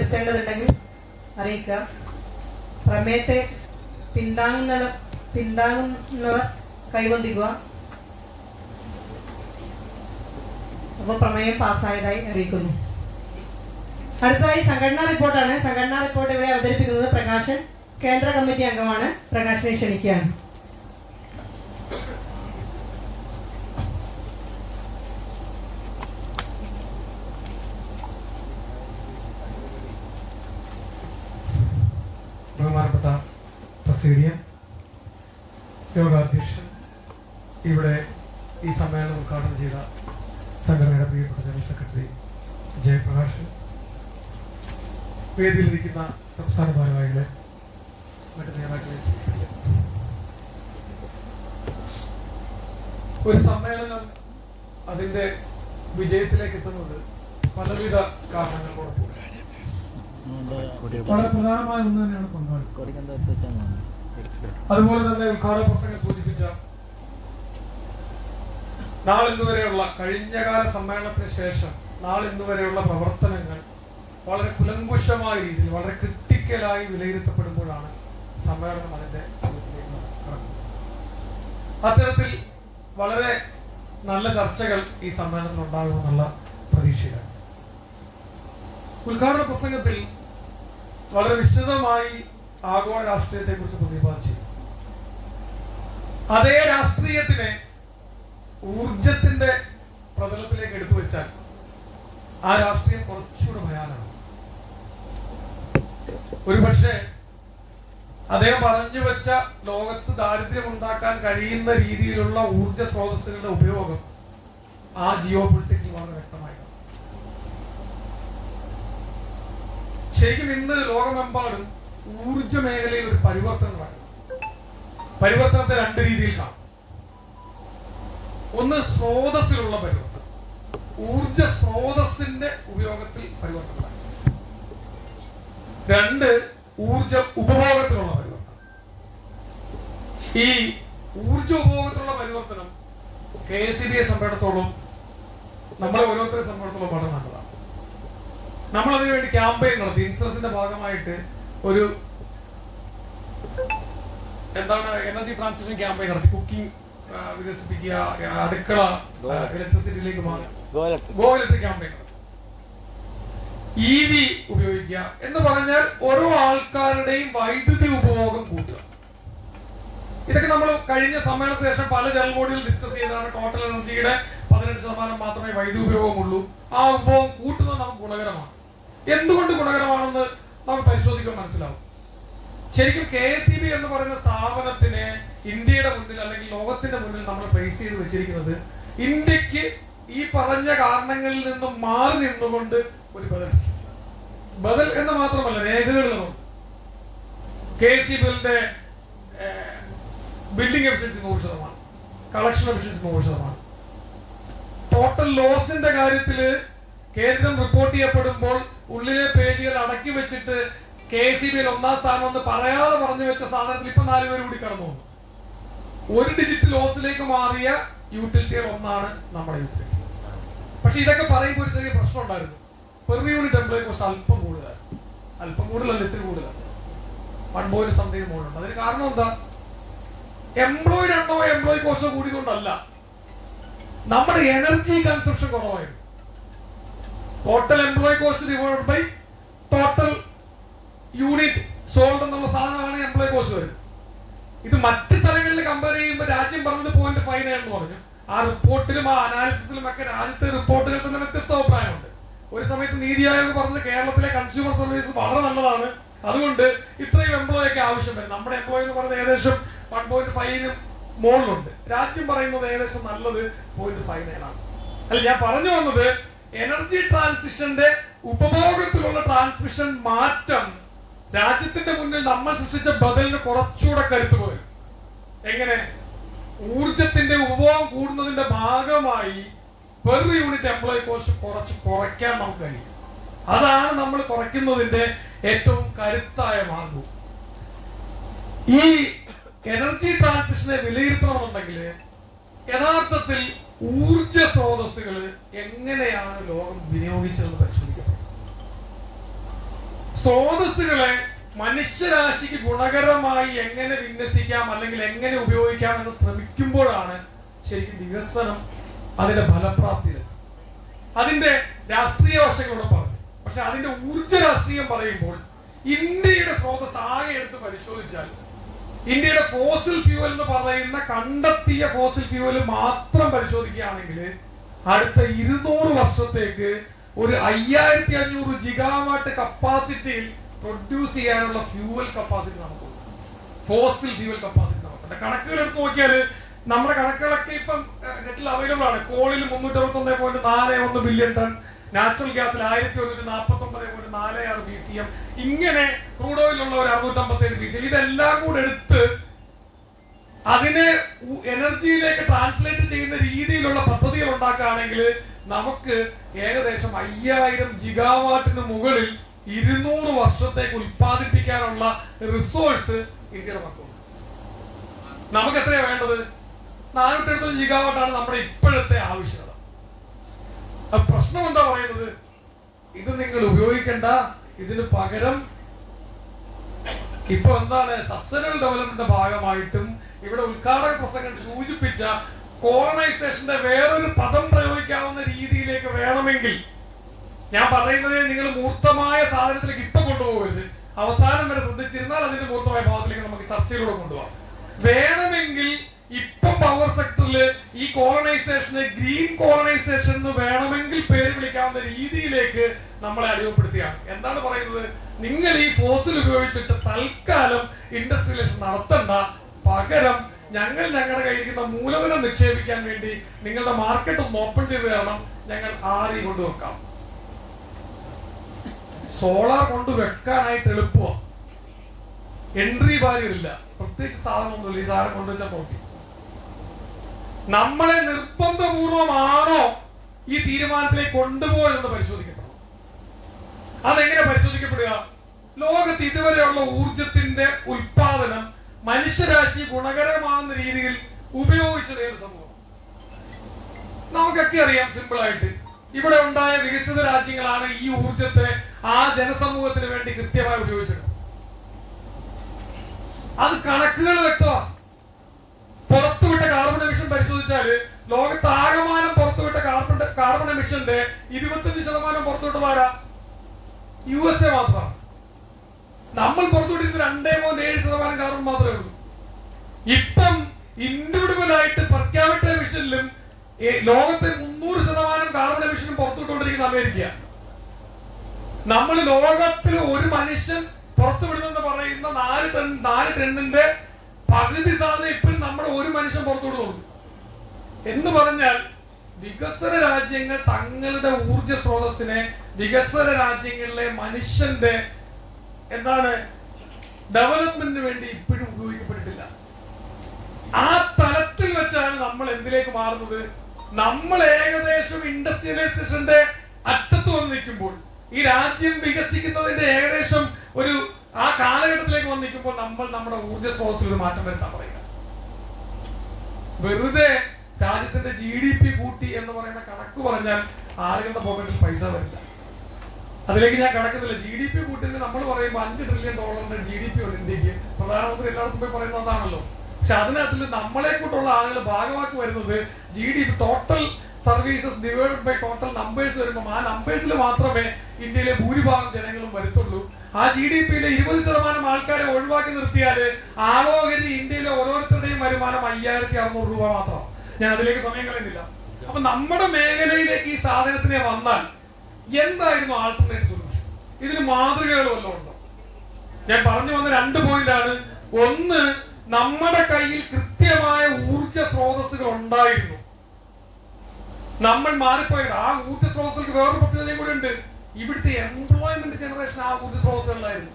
തിരുത്തേണ്ടതുണ്ടെങ്കിൽ അറിയിക്കുക. പ്രമേയത്തെ പിന്താങ്ങുന്നവർ കൈവന്തിക്കുക. അപ്പോൾ പ്രമേയം പാസ്സായതായി അറിയിക്കുന്നു. അടുത്തതായി സംഘടനാ റിപ്പോർട്ടാണ്. സംഘടനാ റിപ്പോർട്ട് ഇവിടെ അവതരിപ്പിക്കുന്നത് പ്രകാശൻ, കേന്ദ്ര കമ്മിറ്റി അംഗമാണ്. പ്രകാശനെ ക്ഷണിക്കുകയാണ്. ബഹുമാനപ്പെട്ട പ്രസിഡന്റ്, യോഗാധ്യക്ഷൻ, ഇവിടെ ഈ സമ്മേളനം ഉദ്ഘാടനം ചെയ്ത സംഘടനയുടെ പ്രിയപ്പെട്ട ജനറൽ സെക്രട്ടറി ജയപ്രകാശ്, വേദിയിലിരിക്കുന്ന സംസ്ഥാന ഭാരവാഹികളെ, മറ്റു നേതാക്കളെ, ഒരു സമ്മേളനം അതിന്റെ വിജയത്തിലേക്ക് എത്തുന്നത് പലവിധ കാരണങ്ങളോടൊപ്പം വളരെ പ്രധാനമായ ഒന്ന് തന്നെയാണ് പങ്കാളിത്തം. അതുപോലെ തന്നെ ഉദ്ഘാടന പ്രസംഗം സൂചിപ്പിച്ച നാളിന്നുവരെയുള്ള കഴിഞ്ഞകാല സമ്മേളനത്തിന് ശേഷം നാളിന്നുവരെയുള്ള പ്രവർത്തനങ്ങൾ വളരെ കുലങ്കുഷമായ രീതിയിൽ വളരെ ക്രിട്ടിക്കലായി വിലയിരുത്തപ്പെടുമ്പോഴാണ് സമ്മേളനം അതിന്റെ അന്ത്യത്തിലേക്ക് കടക്കുന്നത്. അത്തരത്തിൽ വളരെ നല്ല ചർച്ചകൾ ഈ സമ്മേളനത്തിൽ ഉണ്ടാകുമെന്നുള്ള പ്രതീക്ഷയാണ്. ഉദ്ഘാടന പ്രസംഗത്തിൽ വളരെ വിശദമായി ആഗോള രാഷ്ട്രീയത്തെ കുറിച്ച് പ്രതിപാദിച്ചു. അതേ രാഷ്ട്രീയത്തിനെ ഊർജത്തിന്റെ പ്രതലത്തിലേക്ക് എടുത്തു വെച്ചാൽ ആ രാഷ്ട്രീയം കുറച്ചുകൂടെ ഭയാനാണ്. ഒരുപക്ഷെ അദ്ദേഹം പറഞ്ഞു വെച്ച ലോകത്ത് ദാരിദ്ര്യം ഉണ്ടാക്കാൻ കഴിയുന്ന രീതിയിലുള്ള ഊർജ സ്രോതസ്സുകളുടെ ഉപയോഗം ആ ജിയോ പൊളിറ്റിക്സിൽ വളരെ വ്യക്തമായി. ശരിക്കും ഇന്ന് ലോകമെമ്പാടും ഊർജ മേഖലയിൽ ഒരു പരിവർത്തനം നടക്കുന്നു. പരിവർത്തനത്തെ രണ്ട് രീതിയിൽ കാണാം. ഒന്ന് സ്രോതസ്സിലുള്ള പരിവർത്തനം, ഊർജ സ്രോതസ്സിന്റെ ഉപയോഗത്തിൽ പരിവർത്തനം. രണ്ട്, ഊർജ ഉപഭോഗത്തിലുള്ള പരിവർത്തനം. ഈ ഊർജ ഉപഭോഗത്തിലുള്ള പരിവർത്തനം KSEBയെ സംബന്ധിച്ചിടത്തോളം, നമ്മളെ ഓരോരുത്തരെ സംബന്ധിച്ചിടത്തോളം വളരെ നല്ലതാണ്. നമ്മൾ അതിനുവേണ്ടി ക്യാമ്പയിൻ നടത്തി. ഇൻസൂറൻസിന്റെ ഭാഗമായിട്ട് ഒരു എനർജി ട്രാൻസിഷൻ ക്യാമ്പയിൻ നടത്തി. കുക്കിംഗ് വികസിപ്പിക്കുക, അടുക്കള ഇലക്ട്രിസിറ്റിയിലേക്ക് മാറുക, ഗോ ഇലക്ട്രിക് ക്യാമ്പയിൻ നടത്തി. EV ഉപയോഗിക്കുക എന്ന് പറഞ്ഞാൽ ഓരോ ആൾക്കാരുടെയും വൈദ്യുതി ഉപഭോഗം കൂട്ടുക. ഇതൊക്കെ നമ്മൾ കഴിഞ്ഞ സമ്മേളനത്തിന് ശേഷം പല ജനറൽ ബോഡിയിൽ ഡിസ്കസ് ചെയ്തതാണ്. ടോട്ടൽ എനർജിയുടെ 18% മാത്രമേ വൈദ്യുതി ഉപയോഗമുള്ളൂ. ആ ഉപഭോഗം കൂട്ടുന്നത് നമുക്ക് ഗുണകരമാണ്. എന്തുകൊണ്ട് ഗുണകരമാണെന്ന് നമുക്ക് പരിശോധിക്കാൻ മനസ്സിലാവും. ശരിക്കും KSEB എന്ന് പറയുന്ന സ്ഥാപനത്തിനെ ഇന്ത്യയുടെ മുന്നിൽ അല്ലെങ്കിൽ ലോകത്തിന്റെ മുന്നിൽ നമ്മൾ ഫേസ് ചെയ്ത് വെച്ചിരിക്കുന്നത് ഇന്ത്യക്ക് ഈ പറഞ്ഞ കാരണങ്ങളിൽ നിന്നും മാറി നിന്നുകൊണ്ട് ഒരു ബദൽ എന്ന് മാത്രമല്ല, രേഖകളിലുണ്ട്. KSEBിന്റെ building efficiency 100%, collection efficiency 100%. Total ലോസിന്റെ കാര്യത്തില് കേന്ദ്രം റിപ്പോർട്ട് ചെയ്യപ്പെടുമ്പോൾ ഉള്ളിലെ പേജുകൾ അടക്കി വെച്ചിട്ട് KSEBിൽ 1ാം സ്ഥാനം എന്ന് പറയാതെ പറഞ്ഞു വെച്ച സാധനത്തിൽ ഇപ്പൊ 4 പേര് കൂടി കടന്നു വന്നു. ഒരു ഡിജിറ്റ് ലോസിലേക്ക് മാറിയ യൂട്ടിലിറ്റികൾ ഒന്നാണ് നമ്മുടെ യൂട്ടിലിറ്റി. പക്ഷെ ഇതൊക്കെ പറയുമ്പോൾ ഒരു ചെറിയ പ്രശ്നം ഉണ്ടായിരുന്നു. പെർ യൂണിറ്റ് എംപ്ലോയി കോസ്റ്റ് അല്പം കൂടുതലല്ല, ഇത്തിരി കൂടുതലാണ്. 1.something മോഡുണ്ട്. അതിന് കാരണം എന്താ? എംപ്ലോയി എണ്ണോ എംപ്ലോയി കോസ്റ്റോ കൂടിയതുകൊണ്ടല്ല, നമ്മുടെ എനർജി കൺസംഷൻ കുറവായിരുന്നു. Total employee cost divide by total unit sold എന്നുള്ള സാധനമാണ് എംപ്ലോയി കോസ്റ്റ് വരുന്നത്. ഇത് മറ്റ് സ്ഥലങ്ങളിൽ കമ്പയർ ചെയ്യുമ്പോൾ രാജ്യം പറഞ്ഞത് 0.59 എന്ന് പറഞ്ഞു. ആ റിപ്പോർട്ടിലും ആ അനാലിസിസിലും ഒക്കെ രാജ്യത്തെ റിപ്പോർട്ടുകൾ തന്നെ വ്യത്യസ്ത അഭിപ്രായമുണ്ട്. ഒരു സമയത്ത് നീതി ആയോഗ് പറഞ്ഞത് കേരളത്തിലെ കൺസ്യൂമർ സർവീസ് വളരെ നല്ലതാണ്, അതുകൊണ്ട് ഇത്രയും എംപ്ലോയി ഒക്കെ ആവശ്യം വരും. നമ്മുടെ എംപ്ലോയി എന്ന് പറയുന്നത് ഏകദേശം 1.5 മുകളിലുണ്ട്. രാജ്യം പറയുന്നത് ഏകദേശം നല്ലത് 0.59 ആണ്. അല്ല, ഞാൻ പറഞ്ഞു വന്നത് എനർജി ട്രാൻസിഷന്റെ ഉപഭോഗത്തിലുള്ള ട്രാൻസ്മിഷൻ മാറ്റം രാജ്യത്തിന്റെ മുന്നിൽ നമ്മൾ സൃഷ്ടിച്ച ബദലിന് കുറച്ചുകൂടെ കരുത്തു പോയി. എങ്ങനെ? ഊർജത്തിന്റെ ഉപഭോഗം കൂടുന്നതിന്റെ ഭാഗമായി പെർ യൂണിറ്റ് എംപ്ലോയി കോസ്റ്റ് കുറയ്ക്കാൻ നമുക്ക് കഴിയും. അതാണ് നമ്മൾ കുറയ്ക്കുന്നതിന്റെ ഏറ്റവും കരുത്തായ മാർഗം. ഈ എനർജി ട്രാൻസിഷനെ വിലയിരുത്തണമെന്നുണ്ടെങ്കിൽ യഥാർത്ഥത്തിൽ ഊർജ സ്രോതസ്സുകൾ എങ്ങനെയാണ് ലോകം വിനിയോഗിച്ചതെന്ന് പരിശോധിക്കണം. സ്രോതസ്സുകളെ മനുഷ്യരാശിക്ക് ഗുണകരമായി എങ്ങനെ വിന്യസിക്കാം അല്ലെങ്കിൽ എങ്ങനെ ഉപയോഗിക്കാം എന്ന് ശ്രമിക്കുമ്പോഴാണ് ശരിക്കും വികസനം അതിന്റെ ഫലപ്രാപ്തിയിലെത്തും. അതിന്റെ രാഷ്ട്രീയ വശങ്ങളോട് പറഞ്ഞു. പക്ഷെ അതിന്റെ ഊർജ രാഷ്ട്രീയം പറയുമ്പോൾ ഇന്ത്യയുടെ സ്രോതസ് ആകെ എടുത്ത് പരിശോധിച്ചാൽ ഇന്ത്യയുടെ ഫോസിൽ ഫ്യൂവൽ എന്ന് പറയുന്ന കണ്ടെത്തിയ ഫോസിൽ ഫ്യൂവൽ മാത്രം പരിശോധിക്കുകയാണെങ്കിൽ അടുത്ത 200 വർഷത്തേക്ക് ഒരു 5500 ജിഗാവാട്ട് കപ്പാസിറ്റിയിൽ പ്രൊഡ്യൂസ് ചെയ്യാനുള്ള ഫ്യൂവൽ കപ്പാസിറ്റി നമുക്കുണ്ട്. ഫോസിൽ ഫ്യൂവൽ കപ്പാസിറ്റി നമുക്കുണ്ട്. കണക്കുകൾ എടുത്ത് നോക്കിയാൽ നമ്മുടെ കണക്കുകളൊക്കെ ഇപ്പം നെറ്റിൽ അവൈലബിൾ ആണ്. കോളിൽ 361.41 ബില്യൺ ടൺ, നാച്ചുറൽ ഗ്യാസിൽ 1149.46 BCM, ഇങ്ങനെ ക്രൂഡ് ഓയിലുള്ള ഒരു 657 BCM. ഇതെല്ലാം കൂടെ എടുത്ത് അതിനെ എനർജിയിലേക്ക് ട്രാൻസ്ലേറ്റ് ചെയ്യുന്ന രീതിയിലുള്ള പദ്ധതികൾ ഉണ്ടാക്കുകയാണെങ്കിൽ നമുക്ക് ഏകദേശം 5000 ജിഗാവാട്ടിന് മുകളിൽ 200 വർഷത്തേക്ക് ഉൽപ്പാദിപ്പിക്കാനുള്ള റിസോഴ്സ് ഇന്ത്യയുടെ പക്കലുണ്ട്. നമുക്ക് എത്രയാ വേണ്ടത്? 470 ജിഗാവാട്ടാണ് നമ്മുടെ ഇപ്പോഴത്തെ ആവശ്യകത. പ്രശ്നം എന്താ പറയുന്നത്? ഇത് നിങ്ങൾ ഉപയോഗിക്കണ്ട, ഇതിന് പകരം ഇപ്പൊ എന്താണ് സസ്റ്റൈനബിൾ ഡെവലപ്മെന്റിന്റെ ഭാഗമായിട്ടും ഇവിടെ ഉദ്ഘാടക പ്രസംഗം സൂചിപ്പിച്ച കോളനൈസേഷന്റെ വേറൊരു പദം പ്രയോഗിക്കാവുന്ന രീതിയിലേക്ക് വേണമെങ്കിൽ, ഞാൻ പറയുന്നത് നിങ്ങൾ മൂർത്തമായ സാധനത്തിലേക്ക് ഇപ്പൊ കൊണ്ടുപോകരുത്, അവസാനം വരെ ശ്രദ്ധിച്ചിരുന്നാൽ അതിന്റെ മൂർത്തമായ ഭാഗത്തിലേക്ക് നമുക്ക് ചർച്ചയിലൂടെ കൊണ്ടുപോകാം. വേണമെങ്കിൽ ഇപ്പം പവർ സെക്ടറിൽ ഈ കോളനൈസേഷന് ഗ്രീൻ കോളനൈസേഷൻ എന്ന് വേണമെങ്കിൽ പേര് വിളിക്കാവുന്ന രീതിയിലേക്ക് നമ്മളെ അടിമപ്പെടുത്തിയാണ്. എന്താണ് പറയുന്നത്? നിങ്ങൾ ഈ ഫോസിൽ ഉപയോഗിച്ചിട്ട് തൽക്കാലം ഇൻഡസ്ട്രിയലൈസേഷൻ നടത്തണ്ട, പകരം ഞങ്ങൾ ഞങ്ങളുടെ കയ്യിരിക്കുന്ന മൂലധനം നിക്ഷേപിക്കാൻ വേണ്ടി നിങ്ങളുടെ മാർക്കറ്റ് ഒന്ന് ഓപ്പൺ ചെയ്ത് തരണം, ഞങ്ങൾ ആറി കൊണ്ടുവെക്കാം. സോളാർ കൊണ്ട് വെക്കാനായിട്ട് എളുപ്പമാണ്, എൻട്രി ബാരിയർ ഇല്ല, പ്രത്യേകിച്ച് സാധനമൊന്നുമില്ല. ഈ സാധനം കൊണ്ടുവച്ചാൽ പ്രവർത്തി. നമ്മളെ നിർബന്ധപൂർവമാണോ ഈ തീരുമാനത്തിലേക്ക് കൊണ്ടുപോയതെന്ന് പരിശോധിക്കപ്പെടണം. അതെങ്ങനെ പരിശോധിക്കപ്പെടുക? ലോകത്ത് ഇതുവരെയുള്ള ഊർജത്തിന്റെ ഉൽപാദനം മനുഷ്യരാശി ഗുണകരമാകുന്ന രീതിയിൽ ഉപയോഗിച്ചത് ഏത് സമൂഹം? നമുക്കൊക്കെ അറിയാം. സിമ്പിൾ ആയിട്ട് ഇവിടെ ഉണ്ടായ വികസിത രാജ്യങ്ങളാണ് ഈ ഊർജത്തെ ആ ജനസമൂഹത്തിന് വേണ്ടി കൃത്യമായി ഉപയോഗിച്ചത്. അത് കണക്കുകൾ വ്യക്തമാണ്. പുറത്തുവിട്ട കാർബൺ എമിഷൻ പരിശോധിച്ചാല് ലോകത്ത് ആകമാനം പുറത്തുവിട്ട കാർബൺ എമിഷന്റെ 25% പുറത്തുവിട്ടതാരാ? USA മാത്രമാണ്. നമ്മൾ പുറത്തുവിട്ടിരുന്ന 2.7% കാർബൺ മാത്രമേ ഉള്ളൂ. ഇപ്പം ഇൻഡിവിജ്വൽ ആയിട്ട് പ്രഖ്യാപിത എമിഷനിലും ലോകത്തെ 300% കാർബൺ എമിഷനും പുറത്തുവിട്ടുകൊണ്ടിരിക്കുന്ന അമേരിക്ക. നമ്മൾ ലോകത്തിൽ ഒരു മനുഷ്യൻ പുറത്തുവിടുന്നെന്ന് പറയുന്ന 4 ടണ്ണിന്റെ പകുതി സാധനം ഇപ്പോഴും നമ്മുടെ ഒരു മനുഷ്യൻ പുറത്തുവിടുന്നുള്ളൂ. എന്ന് പറഞ്ഞാൽ വികസന രാജ്യങ്ങൾ തങ്ങളുടെ ഊർജ സ്രോതസ്സിനെ വികസന രാജ്യങ്ങളിലെ മനുഷ്യന്റെ ഡെവലപ്മെന്റിന് വേണ്ടി ഇപ്പോഴും ഉപയോഗിക്കപ്പെട്ടിട്ടില്ല. ആ തലത്തിൽ വെച്ചാണ് നമ്മൾ എന്തിലേക്ക് മാറുന്നത്? നമ്മൾ ഏകദേശം ഇൻഡസ്ട്രിയലൈസേഷന്റെ അറ്റത്ത് വന്ന് നിൽക്കുമ്പോൾ, ഈ രാജ്യം വികസിക്കുന്നതിന്റെ ഏകദേശം ഒരു ആ കാലഘട്ടത്തിലേക്ക് വന്ന് നിൽക്കുമ്പോൾ നമ്മൾ നമ്മുടെ ഊർജ സ്രോതസ്സിൽ ഒരു മാറ്റം വരുത്താൻ പറയുക. വെറുതെ രാജ്യത്തിന്റെ GDP കൂട്ടി എന്ന് പറയുന്ന കണക്ക് പറഞ്ഞാൽ ആളുകളുടെ പോക്കറ്റിൽ പൈസ വരില്ല. അതിലേക്ക് ഞാൻ കടക്കുന്നില്ല. GDP കൂട്ടിന് നമ്മൾ പറയുമ്പോൾ $5 ട്രില്യൺ GDP ഉണ്ട് ഇന്ത്യക്ക്. പ്രധാനമന്ത്രി എല്ലായിടത്തും പോയി പറയുന്നത് അതാണല്ലോ. പക്ഷെ അതിനകത്തിൽ നമ്മളെ കൂട്ടുള്ള ആളുകൾ ഭാഗമാക്കി വരുന്നത് GDP total services divided by total numbers വരുമ്പോൾ ആ നമ്പേഴ്സിൽ മാത്രമേ ഇന്ത്യയിലെ ഭൂരിഭാഗം ജനങ്ങളും വരുത്തുള്ളൂ. ആ GDP-യിലെ 20% ആൾക്കാരെ ഒഴിവാക്കി നിർത്തിയാൽ ആലോകരി ഇന്ത്യയിലെ ഓരോരുത്തരുടെയും വരുമാനം 5600 രൂപ മാത്രം. ഞാൻ അതിലേക്ക് സമയം കളയുന്നില്ല. അപ്പൊ നമ്മുടെ മേഖലയിലേക്ക് ഈ സാധനത്തിനെ വന്നാൽ എന്തായിരുന്നു ആൾട്ടർനേറ്റീവ് സൊല്യൂഷൻ? ഇതിന് മാതൃകകൾ വല്ലതും ഉണ്ടോ? ഞാൻ പറഞ്ഞു വന്ന 2 പോയിന്റാണ്. ഒന്ന്, നമ്മുടെ കയ്യിൽ കൃത്യമായ ഊർജ സ്രോതസ്സുകൾ ഉണ്ടായിരുന്നു. നമ്മൾ മാറിപ്പോയത് ആ ഊർജ സ്രോതസ്സുകൾക്ക് വേറൊരു പ്രത്യേകതയും കൂടെ ഉണ്ട്. ഇവിടുത്തെ എംപ്ലോയ്മെന്റ് ജനറേഷൻ ആ ഊർജ സ്രോതസ്സുകളിലായിരുന്നു.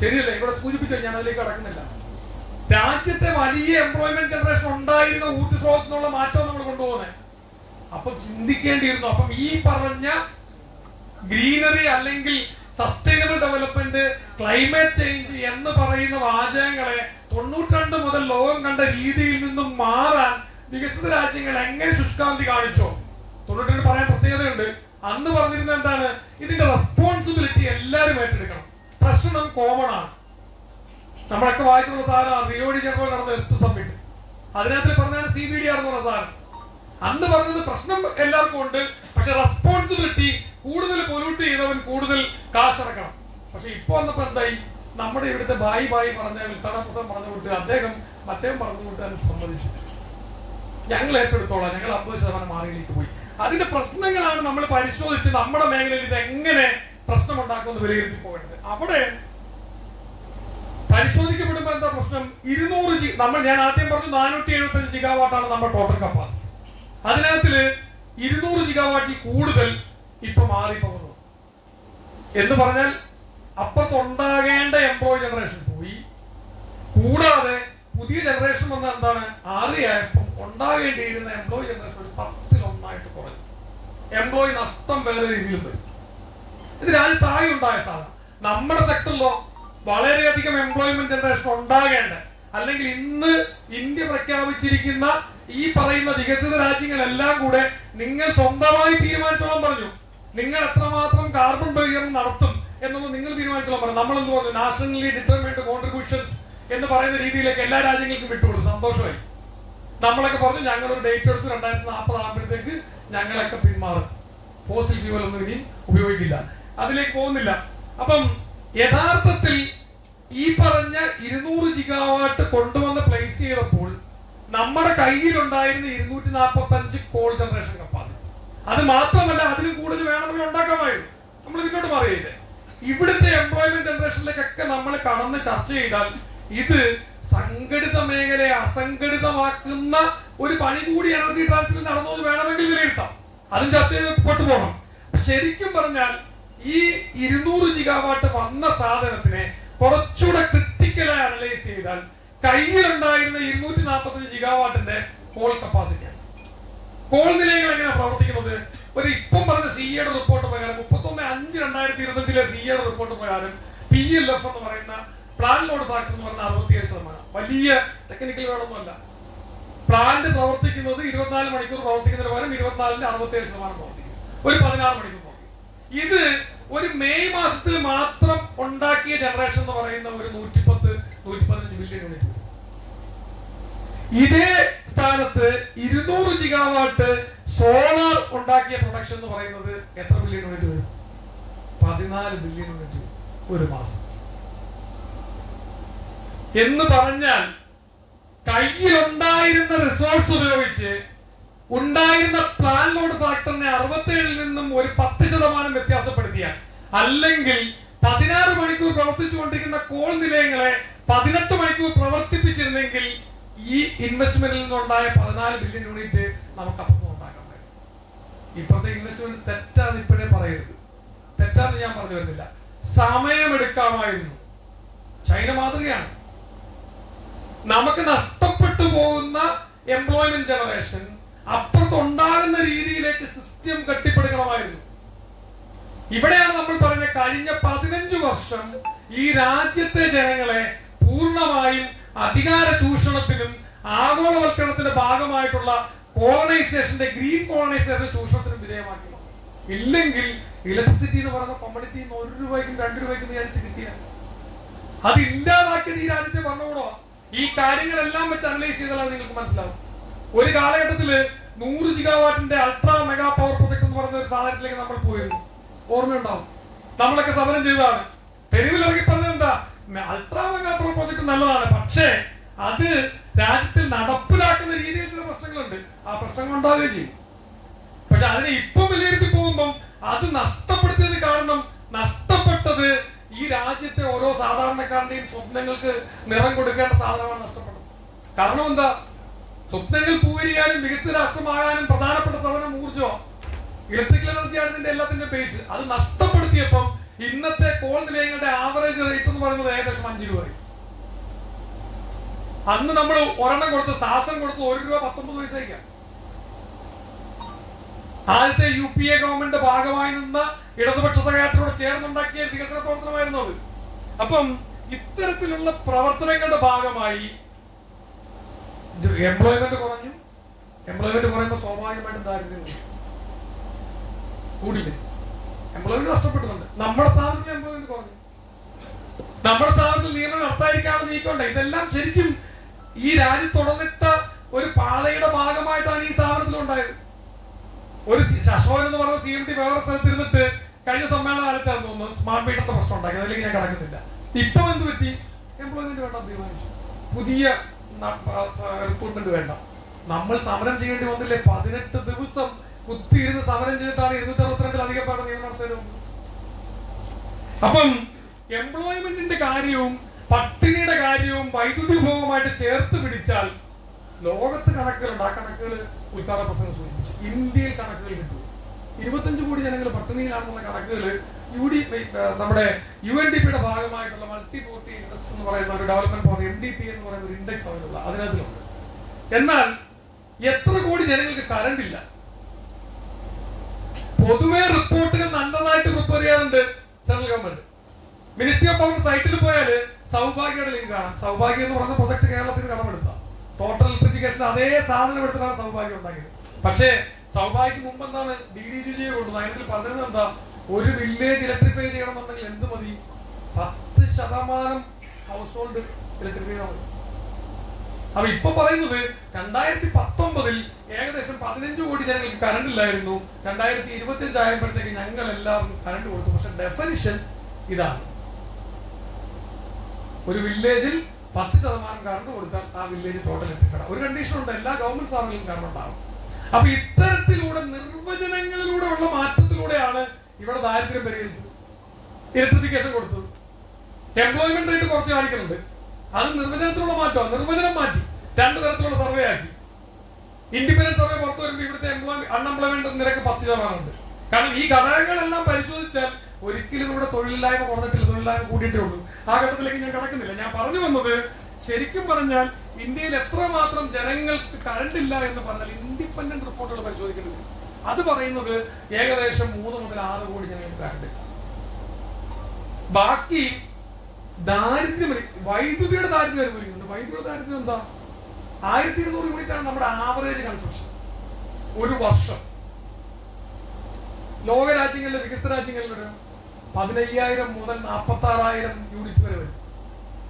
ശരിയല്ലേ? ഇവിടെ സൂചിപ്പിച്ചോ, ഞാൻ അതിലേക്ക് കടക്കുന്നില്ല. രാജ്യത്തെ വലിയ എംപ്ലോയ്മെന്റ് ജനറേഷൻ ഉണ്ടായിരുന്ന ഊർജ സ്രോതസ്സിനുള്ള മാറ്റം നമ്മൾ കൊണ്ടുപോകുന്നത്. അപ്പം ചിന്തിക്കേണ്ടിയിരുന്നു. അപ്പം ഈ പറഞ്ഞ ഗ്രീനറി അല്ലെങ്കിൽ സസ്റ്റൈനബിൾ ഡെവലപ്മെന്റ്, ക്ലൈമറ്റ് ചേഞ്ച് എന്ന് പറയുന്ന വാചകങ്ങളെ 92 മുതൽ ലോകം കണ്ട രീതിയിൽ നിന്നും മാറാൻ വികസിത രാജ്യങ്ങൾ എങ്ങനെ ശുഷ്കാന്തി കാണിച്ചോ? 92 പറയാൻ പ്രത്യേകതയുണ്ട്. അന്ന് പറഞ്ഞിരുന്നത് എന്താണ്? ഇതിന്റെ റെസ്പോൺസിബിലിറ്റി റെസ്പോൺസിബിലിറ്റി എല്ലാവരും ഏറ്റെടുക്കണം. പ്രശ്നം കോമൺ ആണ്. നമ്മളൊക്കെ വായിച്ചുള്ള സാധനം റിയോ ഡി ജനറൽ നടന്ന എർത്ത് സമ്മിറ്റ്, അതിനകത്ത് പറഞ്ഞാണ് CBDR എന്ന് പറഞ്ഞ സാധനം. അന്ന് പറഞ്ഞത് പ്രശ്നം എല്ലാവർക്കും ഉണ്ട്, പക്ഷെ റെസ്പോൺസിബിലിറ്റി കൂടുതൽ പൊല്യൂട്ട് ചെയ്തവൻ കൂടുതൽ കാശിറക്കണം. പക്ഷെ ഇപ്പൊ വന്നപ്പോ എന്തായി, നമ്മുടെ ഇവിടുത്തെ ബായി പറഞ്ഞ ഉദ്ഘാടന പുസ്തകം പറഞ്ഞു കൊടുത്ത് അദ്ദേഹം മറ്റേം പറഞ്ഞു കൊടുത്താൽ സമ്മതിച്ചു, ഞങ്ങൾ ഏറ്റെടുത്തോളാം, ഞങ്ങൾ 50% മാറിയിലേക്ക് പോയി. അതിന്റെ പ്രശ്നങ്ങളാണ് നമ്മൾ പരിശോധിച്ച് നമ്മുടെ മേഖലയിൽ ഇത് എങ്ങനെ പ്രശ്നം ഉണ്ടാക്കുമെന്ന് വിലയിരുത്തി പോകേണ്ടത്. അവിടെ പരിശോധിക്കപ്പെടുമ്പോൾ എന്താ പ്രശ്നം, 200 ഞാൻ ആദ്യം പറഞ്ഞു 475 ജിഗാവാട്ടാണ് നമ്മുടെ ടോട്ടൽ കപ്പാസിറ്റി. അതിനകത്തില് 200 ജിഗാവാട്ടിൽ കൂടുതൽ ഇപ്പൊ മാറിപ്പോകുന്നു എന്ന് പറഞ്ഞാൽ അപ്പുറത്തുണ്ടാകേണ്ട എംപ്ലോയി ജനറേഷൻ പോയി. കൂടാതെ പുതിയ ജനറേഷൻ വന്ന എന്താണ്, ആറിയായപ്പം ഉണ്ടാകേണ്ടിയിരുന്ന എംപ്ലോയി ജനറേഷൻ ഒരു 10-1 കുറഞ്ഞു. എംപ്ലോയി നഷ്ടം വേറെ രീതിയിൽ വരും. ഇത് രാജ്യത്തായി ഉണ്ടായ സാധനം. നമ്മുടെ സെക്ടറിലോ വളരെയധികം എംപ്ലോയ്മെന്റ് ജനറേഷൻ ഉണ്ടാകേണ്ട, അല്ലെങ്കിൽ ഇന്ന് ഇന്ത്യ പ്രഖ്യാപിച്ചിരിക്കുന്ന ഈ പറയുന്ന വികസിത രാജ്യങ്ങളെല്ലാം കൂടെ നിങ്ങൾ സ്വന്തമായി തീരുമാനിച്ചോളാൻ പറഞ്ഞു. നിങ്ങൾ എത്രമാത്രം കാർബൺ ബഹിർഗമനം നടത്തും എന്നുള്ളത് നിങ്ങൾ തീരുമാനിച്ചോളാൻ പറഞ്ഞു. നമ്മൾ എന്ത് പറഞ്ഞു, നാഷണലി ഡിറ്റർമിൻഡ് കോൺട്രിബ്യൂഷൻസ് എന്ന് പറയുന്ന രീതിയിലേക്ക് എല്ലാ രാജ്യങ്ങൾക്കും വിട്ടുകൊടുത്തു. സന്തോഷമായി. നമ്മളൊക്കെ പറഞ്ഞു ഞങ്ങളൊരു ഡേറ്റ് എടുത്ത് 2040 ആകുമ്പോഴത്തേക്ക് ഞങ്ങളൊക്കെ പിന്മാറും, ഫോസിൽ ഫ്യൂവൽ ഒന്നും ഇനിയും ഉപയോഗിക്കില്ല, അതിലേക്ക് പോകുന്നില്ല. അപ്പം യഥാർത്ഥത്തിൽ ഈ പറഞ്ഞ 200 ജിഗാവാട്ട് കൊണ്ടുവന്ന് പ്ലേസ് ചെയ്തപ്പോൾ നമ്മുടെ കയ്യിലുണ്ടായിരുന്ന 245 കോൾ ജനറേഷൻ കപ്പാസിറ്റി. അത് മാത്രമല്ല, അതിലും കൂടുതൽ വേണമെങ്കിൽ ഉണ്ടാക്കാമായിരുന്നു. നമ്മൾ ഇതിനോട്ട് മാറിയില്ലേ. ഇവിടുത്തെ എംപ്ലോയ്മെന്റ് ജനറേഷനിലേക്കൊക്കെ നമ്മൾ കടന്ന് ചർച്ച ചെയ്താൽ ഇത് സംഘടിത മേഖലയെ അസംഘടിതമാക്കുന്ന ഒരു പണി കൂടി എനർജി ട്രാൻസ്ഫർ നടന്നു വേണമെങ്കിൽ വിലയിരുത്താം. അതും ചർച്ച ചെയ്ത് പോകണം. ശരിക്കും പറഞ്ഞാൽ ഈ 200 ജിഗാവാട്ട് വന്ന സാധനത്തിനെ കുറച്ചുകൂടെ ക്രിട്ടിക്കലായി അനലൈസ് ചെയ്താൽ കയ്യിലുണ്ടായിരുന്ന 245 ജിഗാവാട്ടിന്റെ കോൾ കപ്പാസിറ്റിയാണ്. കോൾ നിലയങ്ങൾ എങ്ങനെയാണ് പ്രവർത്തിക്കുന്നത്? ഒരു ഇപ്പം പറഞ്ഞ സിഇയുടെ റിപ്പോർട്ട് പ്രകാരം 31/5/2025 സിഇയുടെ റിപ്പോർട്ട് പ്രകാരം PLF എന്ന് പറയുന്ന പ്ലാൻ ലോഡ് ഫാക്ടർ എന്ന് പറഞ്ഞ 67%. വലിയ ടെക്നിക്കൽ വേണമെന്നല്ല. പ്ലാന്റ് പ്രവർത്തിക്കുന്നത് 24 മണിക്കൂർ പ്രവർത്തിക്കുന്നതിന് പകരം 24-ന്റെ 67% പ്രവർത്തിക്കും. ഒരു 16 മണിക്കൂർ പ്രവർത്തിക്കും. ഇത് ഒരു മെയ് മാസത്തിൽ മാത്രം ഉണ്ടാക്കിയ ജനറേഷൻ എന്ന് പറയുന്ന ഒരു 110-115 ബില്യൺ യൂണിറ്റ്. ഇതേ സ്ഥാനത്ത് 200 ജിഗാവാട്ട് സോളാർ ഉണ്ടാക്കിയ പ്രൊഡക്ഷൻ എന്ന് പറയുന്നത് എത്ര ബില്യൺ യൂണിറ്റ് വരും? 14 ബില്യൺ യൂണിറ്റ് ഒരു മാസം. എന്ന് പറഞ്ഞാൽ കയ്യിലുണ്ടായിരുന്ന റിസോഴ്സ് ഉപയോഗിച്ച് ഉണ്ടായിരുന്ന പ്ലാൻ ലോഡ് ഫാക്ടറിനെ 67-ൽ നിന്നും ഒരു 10% വ്യത്യാസപ്പെടുത്തിയാൽ, അല്ലെങ്കിൽ 16 മണിക്കൂർ പ്രവർത്തിച്ചുകൊണ്ടിരിക്കുന്ന കോൾ നിലയങ്ങളെ 18 മണിക്കൂർ പ്രവർത്തിപ്പിച്ചിരുന്നെങ്കിൽ ഈ ഇൻവെസ്റ്റ്മെന്റിൽ നിന്നുണ്ടായ 14 ബില്യൺ യൂണിറ്റ് നമുക്ക് അപ്പുറത്ത് ഉണ്ടാക്കാൻ പറ്റും. ഇപ്പോഴത്തെ ഇൻവെസ്റ്റ്മെന്റ് തെറ്റാന്ന് ഇപ്പോഴേ പറയരുത്, തെറ്റാന്ന് ഞാൻ പറഞ്ഞു വരുന്നില്ല. സമയമെടുക്കാമായിരുന്നു. ചൈന മാതൃകയാണ്. നമുക്ക് നഷ്ടപ്പെട്ടു പോകുന്ന എംപ്ലോയ്മെന്റ് ജനറേഷൻ അപ്പുറത്തുണ്ടാകുന്ന രീതിയിലേക്ക് സിസ്റ്റം കെട്ടിപ്പടുക്കണമായിരുന്നു. ഇവിടെയാണ് നമ്മൾ പറഞ്ഞ കഴിഞ്ഞ 15 വർഷം ഈ രാജ്യത്തെ ജനങ്ങളെ പൂർണ്ണമായും അധികാര ചൂഷണത്തിനും ആഗോളവൽക്കരണത്തിന്റെ ഭാഗമായിട്ടുള്ള കോളനൈസേഷന്റെ ഗ്രീൻ കോളനൈസേഷന്റെ ചൂഷണത്തിനും വിധേയമാക്കി. ഇല്ലെങ്കിൽ ഇലക്ട്രിസിറ്റി എന്ന് പറയുന്ന കോമഡിറ്റി 1 രൂപയ്ക്കും 2 രൂപയ്ക്കും രാജ്യത്ത് കിട്ടിയ അത് ഇല്ലാതാക്കിയത് ഈ രാജ്യത്തെ ഭരണകൂടോ. ഈ കാര്യങ്ങളെല്ലാം വെച്ച് അനലൈസ് ചെയ്താൽ അത് നിങ്ങൾക്ക് മനസ്സിലാവും. ഒരു കാലഘട്ടത്തില് 100 ജിഗാവാട്ടിന്റെ അൾട്രാ മെഗാ പവർ പ്രൊജക്ട് എന്ന് പറയുന്ന ഒരു സാധനത്തിലേക്ക് നമ്മൾ പോയിരുന്നു. ഓർമ്മയുണ്ടാവും. നമ്മളൊക്കെ സമരം ചെയ്തതാണ്. തെരുവിലിറങ്ങി പറഞ്ഞത് എന്താ, അൾട്രാ മെഗാ പവർ പ്രൊജക്ട് നല്ലതാണ്, പക്ഷേ അത് രാജ്യത്തിൽ നടപ്പിലാക്കുന്ന രീതിയിൽ ചില പ്രശ്നങ്ങളുണ്ട്. ആ പ്രശ്നങ്ങൾ ഉണ്ടാവുകയും ചെയ്യും. പക്ഷെ അതിനെ ഇപ്പം വിലയിരുത്തി പോകുമ്പം അത് നഷ്ടപ്പെടുത്തിയത് കാരണം നഷ്ടപ്പെട്ടത് ഈ രാജ്യത്തെ ഓരോ സാധാരണക്കാരന്റെയും സ്വപ്നങ്ങൾക്ക് നിറം കൊടുക്കേണ്ട സാധനമാണ് നഷ്ടപ്പെട്ടത്. കാരണം എന്താ, സ്വപ്നങ്ങൾ പൂവരിയാനും വികസിത രാഷ്ട്രമാകാനും പ്രധാനപ്പെട്ട സാധനം ഊർജ്ജം, ഇലക്ട്രിക്കൽ എനർജിയാണ് ഇതിന്റെ എല്ലാത്തിന്റെ ബേസ്. അത് നഷ്ടപ്പെടുത്തിയപ്പം ഇന്നത്തെ കോൾ നിലയങ്ങളുടെ ആവറേജ് റേറ്റ് എന്ന് പറയുന്നത് ഏകദേശം 5 രൂപ. അന്ന് നമ്മൾ ഒരെണ്ണം കൊടുത്ത് സാസം കൊടുത്ത് 1 രൂപ 19 പൈസയ്ക്കാണ്. ആദ്യത്തെ UPA ഗവൺമെന്റ് ഭാഗമായി നിന്ന ഇടതുപക്ഷ സഖ്യത്തോട് ചേർന്നുണ്ടാക്കിയ വികസന പ്രവർത്തനമായിരുന്നു അത്. അപ്പം ഇത്തരത്തിലുള്ള പ്രവർത്തനങ്ങളുടെ ഭാഗമായി എംപ്ലോയ്മെന്റ് കുറഞ്ഞു. എംപ്ലോയ്മെന്റ് കുറയുമ്പോൾ സ്വാഭാവികമായിട്ടും ദാരിദ്ര്യം കൂടില്ലേ. എംപ്ലോയ്മെന്റ് നഷ്ടപ്പെട്ടിട്ടുണ്ട്. നമ്മുടെ സ്ഥാപനത്തിൽ എംപ്ലോയ്മെന്റ് കുറഞ്ഞു. നമ്മുടെ സ്ഥാപനത്തിൽ നിയമനം നടത്താതിരിക്കാണ് നീക്കമുണ്ട്. ഇതെല്ലാം ശരിക്കും ഈ രാജ്യത്ത് തുടർന്നിട്ട ഒരു പാതയുടെ ഭാഗമായിട്ടാണ് ഈ സ്ഥാപനത്തിൽ ഉണ്ടായത്. ഒരു ശശോകൻ എന്ന് പറഞ്ഞ CMD വേറെ സ്ഥലത്തിരുന്നിട്ട് കഴിഞ്ഞ സമ്മേളന കാലത്താണ് തോന്നുന്നത് സ്മാർട്ട് മീറ്ററിന്റെ പ്രശ്നം ഉണ്ടാക്കി. അതിലേക്ക് ഞാൻ കടക്കുന്നില്ല. ഇപ്പൊ എന്ത് പറ്റി? എംപ്ലോയ്മെന്റ് വേണ്ട തീരുമാനിച്ചു. പുതിയ റിക്രൂട്ട്മെന്റ് വേണ്ട. നമ്മൾ സമരം ചെയ്യേണ്ടി വന്നില്ലേ? 18 ദിവസം കുത്തിയിരുന്ന് സമരം ചെയ്തിട്ടാണ് 262-ലധികം പേരുടെ നിയമനം നടത്തേണ്ടി വന്നത്. അപ്പം എംപ്ലോയ്മെന്റിന്റെ കാര്യവും പട്ടിണിയുടെ കാര്യവും വൈദ്യുതി ഉപയോഗമായിട്ട് ചേർത്ത് പിടിച്ചാൽ ലോകത്ത് കണക്കുകളുണ്ട്. ആ കണക്കുകൾ ഉദ്ഘാടന പ്രസംഗം സൂചിപ്പിച്ചു. ഇന്ത്യയിൽ കണക്കുകൾ കിട്ടും. 25 കോടി ജനങ്ങൾ പട്ടിണിയിലാണെന്നുള്ള കണക്കുകൾ നമ്മുടെ UNDP-യുടെ ഭാഗമായിട്ടുള്ള മൾട്ടി പോർട്ടി ഇൻഡെക്സ് എന്ന് പറയുന്ന ഒരു ഡെവലപ്മെന്റ് ഫോർ MDP എന്ന് പറയുന്ന ഒരു ഇൻഡെക്സ് അതിലുള്ള അതിനകത്തുണ്ട്. എന്നാൽ എത്ര കോടി ജനങ്ങൾക്ക് കറണ്ട് ഇല്ല? പൊതുവെ റിപ്പോർട്ടുകൾ നല്ലതായിട്ട് പ്രിപ്പയർ ചെയ്യാറുണ്ട് central government. Ministry of power സൈറ്റിൽ പോയാൽ സൗഭാഗ്യയുടെ ലിങ്ക് കാണാം. സൗഭാഗ്യം എന്ന് പറയുന്ന പ്രൊജക്ട് കേരളത്തിൽ കടമെടുത്ത ടോട്ടൽ ഇലക്ട്രിഫിക്കേഷൻ അതേ സാധനം എടുത്തിട്ടാണ് സൗഭാഗ്യം ഉണ്ടാക്കിയത്. പക്ഷേ സൗഭാഗ്യക്ക് മുമ്പ് എന്താണ് DDGJ കൊണ്ടു അതിൽ പറഞ്ഞത് എന്താ? ഒരു വില്ലേജ് ഇലക്ട്രിഫൈ ചെയ്യണമെന്നുണ്ടെങ്കിൽ എന്ത് മതി? 10% ഹൗസ് ഹോൾഡ് ഇലക്ട്രിഫൈ ചെയ്യണം. അപ്പൊ ഇപ്പൊ പറയുന്നത് 2019 ഏകദേശം 15 കോടി ജനങ്ങൾക്ക് കറണ്ട് ഇല്ലായിരുന്നു. 2025 ആയപ്പോഴത്തേക്ക് ഞങ്ങൾ എല്ലാവർക്കും കറണ്ട് കൊടുത്തു. പക്ഷെ ഡെഫിനിഷൻ ഇതാണ്: ഒരു വില്ലേജിൽ 10% കറണ്ട് കൊടുത്താൽ ആ വില്ലേജ് ടോട്ടൽ ഇലക്ട്രിഫൈഡ്. ഒരു കണ്ടീഷൻ ഉണ്ട്, എല്ലാ ഗവൺമെന്റ് സ്ഥാപനങ്ങളിലും കറണ്ട് ഉണ്ടാവും. അപ്പൊ ഇത്തരത്തിലൂടെ നിർവചനങ്ങളിലൂടെ ഉള്ള മാറ്റത്തിലൂടെയാണ് ഇവിടെ ദാരിദ്ര്യം പരിഹരിച്ചത്, ഇലക്ട്രിഫിക്കേഷൻ കൊടുത്തത്. എംപ്ലോയ്മെന്റ് റേറ്റ് കുറച്ച് കാണിക്കുന്നുണ്ട്. അത് നിർവചനത്തിലുള്ള മാറ്റമാണ്. നിർവചനം മാറ്റി 2 തരത്തിലുള്ള സർവേ ആക്കി. ഇൻഡിപെൻഡന്റ് സർവേ പുറത്തു വരുമ്പോൾ ഇവിടുത്തെ അൺഎംപ്ലോയ്മെന്റ് നിരക്ക് 10% ഉണ്ട്. കാരണം ഈ ഘടകങ്ങളെല്ലാം പരിശോധിച്ചാൽ ഒരിക്കലും ഇവിടെ തൊഴിലില്ലായ്മ കുറഞ്ഞിട്ടില്ല, തൊഴിലില്ലായ്മ കൂടിയിട്ടേ ഉള്ളൂ. ആ ഘട്ടത്തിലേക്ക് ഞാൻ കടക്കുന്നില്ല. ഞാൻ പറഞ്ഞു വന്നത്, ശരിക്കും പറഞ്ഞാൽ ഇന്ത്യയിൽ എത്രമാത്രം ജനങ്ങൾക്ക് കറണ്ട് ഇല്ല എന്ന് പറഞ്ഞാൽ ഇൻഡിപെൻഡന്റ് റിപ്പോർട്ടുകൾ പരിശോധിക്കേണ്ടി വരും. അത് പറയുന്നത് ഏകദേശം 3 മുതൽ 6 കോടി ജനങ്ങൾക്ക് കറണ്ട് ഇല്ല. ബാക്കി ദാരിദ്ര്യം, വൈദ്യുതിയുടെ ദാരിദ്ര്യം അനുഭവിക്കുന്നുണ്ട്. വൈദ്യുതിയുടെ ദാരിദ്ര്യം എന്താ? 1200 യൂണിറ്റാണ് നമ്മുടെ ആവറേജ് കൺസംഷൻ ഒരു വർഷം. ലോകരാജ്യങ്ങളിലെ വികസിത രാജ്യങ്ങളിലൊരു 15,000 മുതൽ 46,000 യൂണിറ്റ് വരെ വരും.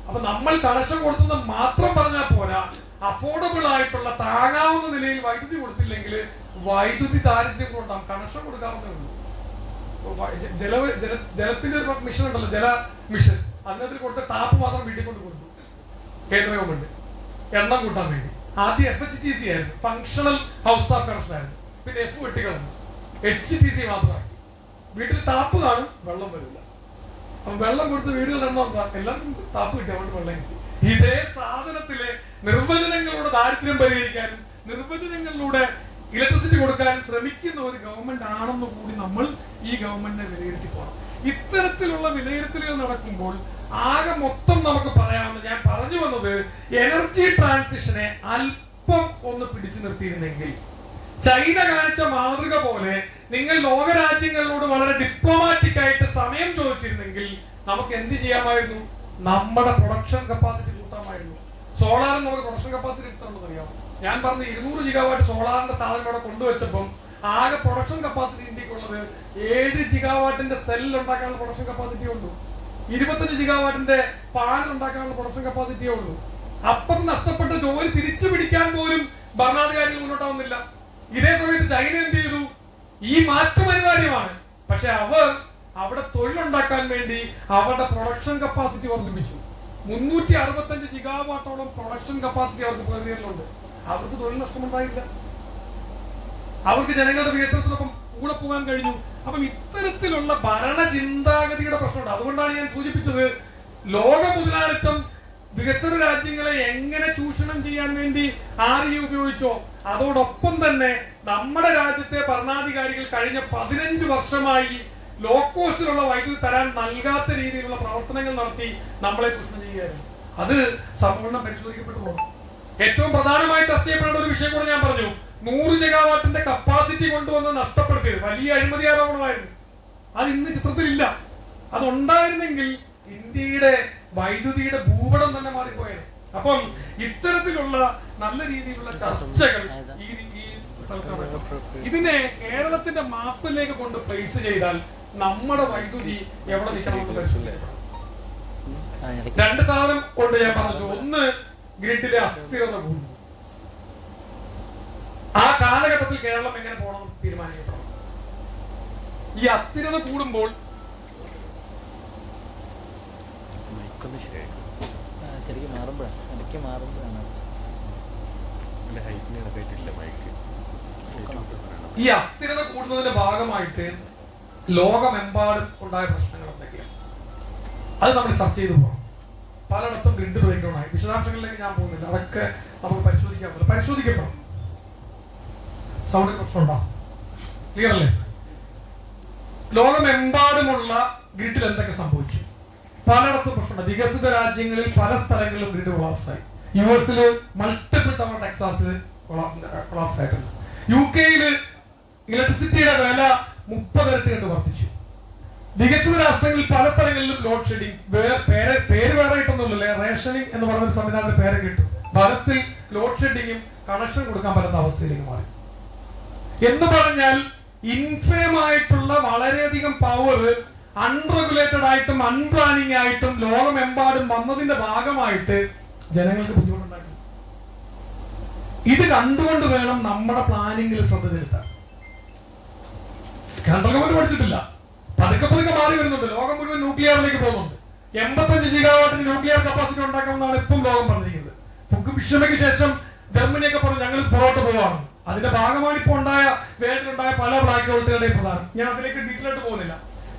അപ്പൊ നമ്മൾ കണക്ഷൻ കൊടുത്തത് മാത്രം പറഞ്ഞാൽ പോരാ, അഫോർഡബിൾ ആയിട്ടുള്ള താങ്ങാവുന്ന നിലയിൽ വൈദ്യുതി കൊടുത്തില്ലെങ്കിൽ വൈദ്യുതി ദാരിദ്ര്യം കൊണ്ടാകും. കണക്ഷൻ കൊടുക്കാവുന്നേ ഉള്ളൂ. ജലത്തിന്റെ ഒരു മിഷൻ ഉണ്ടല്ലോ, ജല മിഷൻ, അതിനകത്ത് കൊടുത്ത ടാപ്പ് മാത്രം വീട്ടിൽ കൊണ്ട് കൊടുത്തു കേന്ദ്ര ഗവൺമെന്റ് എണ്ണം കൂട്ടാൻ വേണ്ടി. ആദ്യം FHTC ആയിരുന്നു, ഫങ്ഷണൽ ഹൗസ് ടാപ്പ് കണക്ഷൻ ആയിരുന്നു. പിന്നെ F വെട്ടിക്കളഞ്ഞു, HTC മാത്രമായി. വീട്ടിൽ ടാപ്പ് കാണും, വെള്ളം വരില്ല. അപ്പൊ വെള്ളം കൊടുത്ത് വീടുകളുടെ എണ്ണം എന്താ? എല്ലാവർക്കും ടാപ്പ് കിട്ടി, അതുകൊണ്ട് വെള്ളം കിട്ടി. ഇതേ സാധനത്തിലെ നിർവചനങ്ങളുടെ ദാരിദ്ര്യം പരിഹരിക്കാനും നിർവചനങ്ങളിലൂടെ ഇലക്ട്രിസിറ്റി കൊടുക്കാനും ശ്രമിക്കുന്ന ഒരു ഗവൺമെന്റ് ആണെന്ന് കൂടി നമ്മൾ ഈ ഗവൺമെന്റിനെ വിലയിരുത്തി പോകണം. ഇത്തരത്തിലുള്ള വിലയിരുത്തലുകൾ നടക്കുമ്പോൾ ആകെ മൊത്തം നമുക്ക് പറയാവുന്ന, ഞാൻ പറഞ്ഞു വന്നത്, എനർജി ട്രാൻസിഷനെ അല്പം ഒന്ന് പിടിച്ചു നിർത്തിയിരുന്നെങ്കിൽ, ചൈന കാണിച്ച മാതൃക പോലെ നിങ്ങൾ ലോകരാജ്യങ്ങളോട് വളരെ ഡിപ്ലോമാറ്റിക് ആയിട്ട് സമയം ചോദിച്ചിരുന്നെങ്കിൽ നമുക്ക് എന്ത് ചെയ്യാമായിരുന്നു? നമ്മുടെ പ്രൊഡക്ഷൻ കപ്പാസിറ്റി കൂട്ടാമായിരുന്നു. സോളാറിന് നമുക്ക് പ്രൊഡക്ഷൻ കപ്പാസിറ്റി എത്രയുണ്ടെന്ന് അറിയാമോ? ഞാൻ പറഞ്ഞ 200 ജിഗാവാട്ട് സോളാറിന്റെ സാധനം ഇവിടെ കൊണ്ടുവച്ചപ്പം ആകെ പ്രൊഡക്ഷൻ കപ്പാസിറ്റി ഇന്ത്യക്കുള്ളത് 7 ജിഗാവാട്ടിന്റെ സെല്ല് ഉണ്ടാക്കാനുള്ള പ്രൊഡക്ഷൻ കപ്പാസിറ്റി ഉള്ളൂ. 25 ജിഗാവാട്ടിന്റെ പാനൽ ഉണ്ടാക്കാനുള്ള പ്രൊഡക്ഷൻ കപ്പാസിറ്റിയേ ഉള്ളൂ. അപ്പം നഷ്ടപ്പെട്ട ജോലി തിരിച്ചു പിടിക്കാൻ പോലും ഭരണാധികാരികൾ മുന്നോട്ടാവുന്നില്ല. ഇതേ സമയത്ത് ചൈന എന്ത് ചെയ്തു? ഈ മാറ്റം അനിവാര്യമാണ്, പക്ഷെ അവർ അവിടെ തൊഴിലുണ്ടാക്കാൻ വേണ്ടി അവരുടെ പ്രൊഡക്ഷൻ കപ്പാസിറ്റി വർദ്ധിപ്പിച്ചു. 365 ജിഗാവാട്ടോളം പ്രൊഡക്ഷൻ കപ്പാസിറ്റി അവർക്ക് പ്രകൃതിയിലുണ്ട്. അവർക്ക് തൊഴിൽ നഷ്ടമുണ്ടായില്ല. അവർക്ക് ജനങ്ങളുടെ വികസനത്തിനൊപ്പം കൂടെ പോകാൻ കഴിഞ്ഞു. അപ്പം ഇത്തരത്തിലുള്ള ഭരണ ചിന്താഗതിയുടെ പ്രശ്നമുണ്ട്. അതുകൊണ്ടാണ് ഞാൻ സൂചിപ്പിച്ചത്, ലോക മുതലാളിത്തം വികസന രാജ്യങ്ങളെ എങ്ങനെ ചൂഷണം ചെയ്യാൻ വേണ്ടി RE ഉപയോഗിച്ചോ, അതോടൊപ്പം തന്നെ നമ്മുടെ രാജ്യത്തെ ഭരണാധികാരികൾ കഴിഞ്ഞ 15 വർഷമായി ലോ കോസ്റ്റിലുള്ള വൈദ്യുതി തരാൻ നൽകാത്ത രീതിയിലുള്ള പ്രവർത്തനങ്ങൾ നടത്തി നമ്മളെ ചൂഷണം ചെയ്യുകയായിരുന്നു. അത് സമ്പൂർണ്ണം പരിശോധിക്കപ്പെട്ടുള്ളൂ. ഏറ്റവും പ്രധാനമായി ചർച്ച ചെയ്യപ്പെടേണ്ട ഒരു വിഷയം കൂടെ ഞാൻ പറഞ്ഞു. 100 ജിഗാവാട്ടിന്റെ കപ്പാസിറ്റി കൊണ്ടുവന്ന് നഷ്ടപ്പെടുത്തിയത് വലിയ അഴിമതി ആരോപണമായിരുന്നു. അത് ഇന്ന് ചിത്രത്തിലില്ല. അതുണ്ടായിരുന്നെങ്കിൽ ഇന്ത്യയുടെ വൈദ്യുതിയുടെ ഭൂപടം തന്നെ മാറിപ്പോയത്. അപ്പം ഇത്തരത്തിലുള്ള നല്ല രീതിയിലുള്ള ചർച്ചകൾ ഈ സ്ഥലത്ത് ഇതിനെ കേരളത്തിന്റെ മാപ്പിലേക്ക് കൊണ്ട് പ്ലേസ് ചെയ്താൽ നമ്മുടെ വൈദ്യുതി എവിടെ നിൽക്കണമെന്ന് പരിശോധിക്കണം. രണ്ട് സാധനം കൊണ്ട് ഞാൻ പറഞ്ഞു. ഒന്ന്, ഗ്രിഡിലെ അസ്ഥിരത കൂടുന്നു. ആ കാലഘട്ടത്തിൽ കേരളം എങ്ങനെ പോകണമെന്ന് തീരുമാനിക്കപ്പെടണം. ഈ അസ്ഥിരത കൂടുമ്പോൾ ഈ അസ്ഥിരത കൂടുന്നതിന്റെ ഭാഗമായിട്ട് ലോകമെമ്പാടും ഉണ്ടായ പ്രശ്നങ്ങൾ എന്തൊക്കെയാണ് അത് നമ്മൾ ചർച്ച ചെയ്തു പോകണം. പലയിടത്തും ഗ്രിഡ് ബ്രേക്ക് ഡൗൺ ആയി. വിശദാംശങ്ങളിലേക്ക് ഞാൻ പോകുന്നില്ല, അതൊക്കെ നമുക്ക് പരിശോധിക്കപ്പെടണം. സൗണ്ട് പ്രശ്നമുണ്ടോ? ക്ലിയർ അല്ലേ? ലോകമെമ്പാടുമുള്ള ഗ്രിഡിൽ എന്തൊക്കെ സംഭവിച്ചു? പലയിടത്തും പ്രശ്നമുണ്ട്. വികസിത രാജ്യങ്ങളിൽ പല സ്ഥലങ്ങളിലും ഗ്രിഡ് കൊളാപ്സ് ആയി. യുഎസിൽ മൾട്ടിപ്പിൾ തവണ ടെക്സാസിൽ കൊളാപ്സ് ആയിട്ടുണ്ട്. UK ഇലക്ട്രിസിറ്റിയുടെ വില 30 ഇരട്ടി കണ്ട് വർദ്ധിച്ചു. വികസിത രാഷ്ട്രങ്ങളിൽ പല സ്ഥലങ്ങളിലും ലോഡ് ഷെഡിങ്, പേര് വേറെ കിട്ടുന്നില്ലല്ലേ, റേഷനിങ് എന്ന് പറയുന്ന സംവിധാനത്തിന്റെ പേര് കിട്ടും. ഫലത്തിൽ ലോഡ് ഷെഡിങ്ങും കണക്ഷൻ കൊടുക്കാൻ പറ്റാത്ത അവസ്ഥയിലേക്ക് മാറി. എന്ന് പറഞ്ഞാൽ ഇൻഫേം ആയിട്ടുള്ള വളരെയധികം പവർ അൺറെഗുലേറ്റഡ് ആയിട്ടും അൺപ്ലാനിങ് ആയിട്ടും ലോകമെമ്പാടും വന്നതിന്റെ ഭാഗമായിട്ട് ജനങ്ങൾക്ക് ബുദ്ധിമുട്ടുണ്ടായിരുന്നു. ഇത് കണ്ടുകൊണ്ട് വേണം നമ്മുടെ പ്ലാനിങ്ങിൽ ശ്രദ്ധ ചെലുത്താൻ. സെൻട്രൽ ഗവൺമെന്റ് പഠിച്ചിട്ടില്ല, പതുക്കെ മാറി വരുന്നുണ്ട്. ലോകം മുഴുവൻ ന്യൂക്ലിയറിലേക്ക് പോകുന്നുണ്ട്. 85 ഗിഗാവാട്ടിന് ന്യൂക്ലിയർ കപ്പാസിറ്റി ഉണ്ടാക്കാമെന്നാണ് ഇപ്പം ലോകം പറഞ്ഞിരിക്കുന്നത്. ഫുകുഷിമയ്ക്ക് ശേഷം ജർമ്മനിയൊക്കെ പറഞ്ഞു ഞങ്ങൾ പുറകോട്ട് പോവാണ്. അതിന്റെ ഭാഗമാണ് ഇപ്പോൾ വേഗത്തിലുണ്ടായ പല ബ്ലാക്ക് ഹോളുകളുടെയും പ്രധാനം. ഞാൻ അതിലേക്ക് ഡീറ്റെയിൽ ആയിട്ട് പോകുന്നില്ല.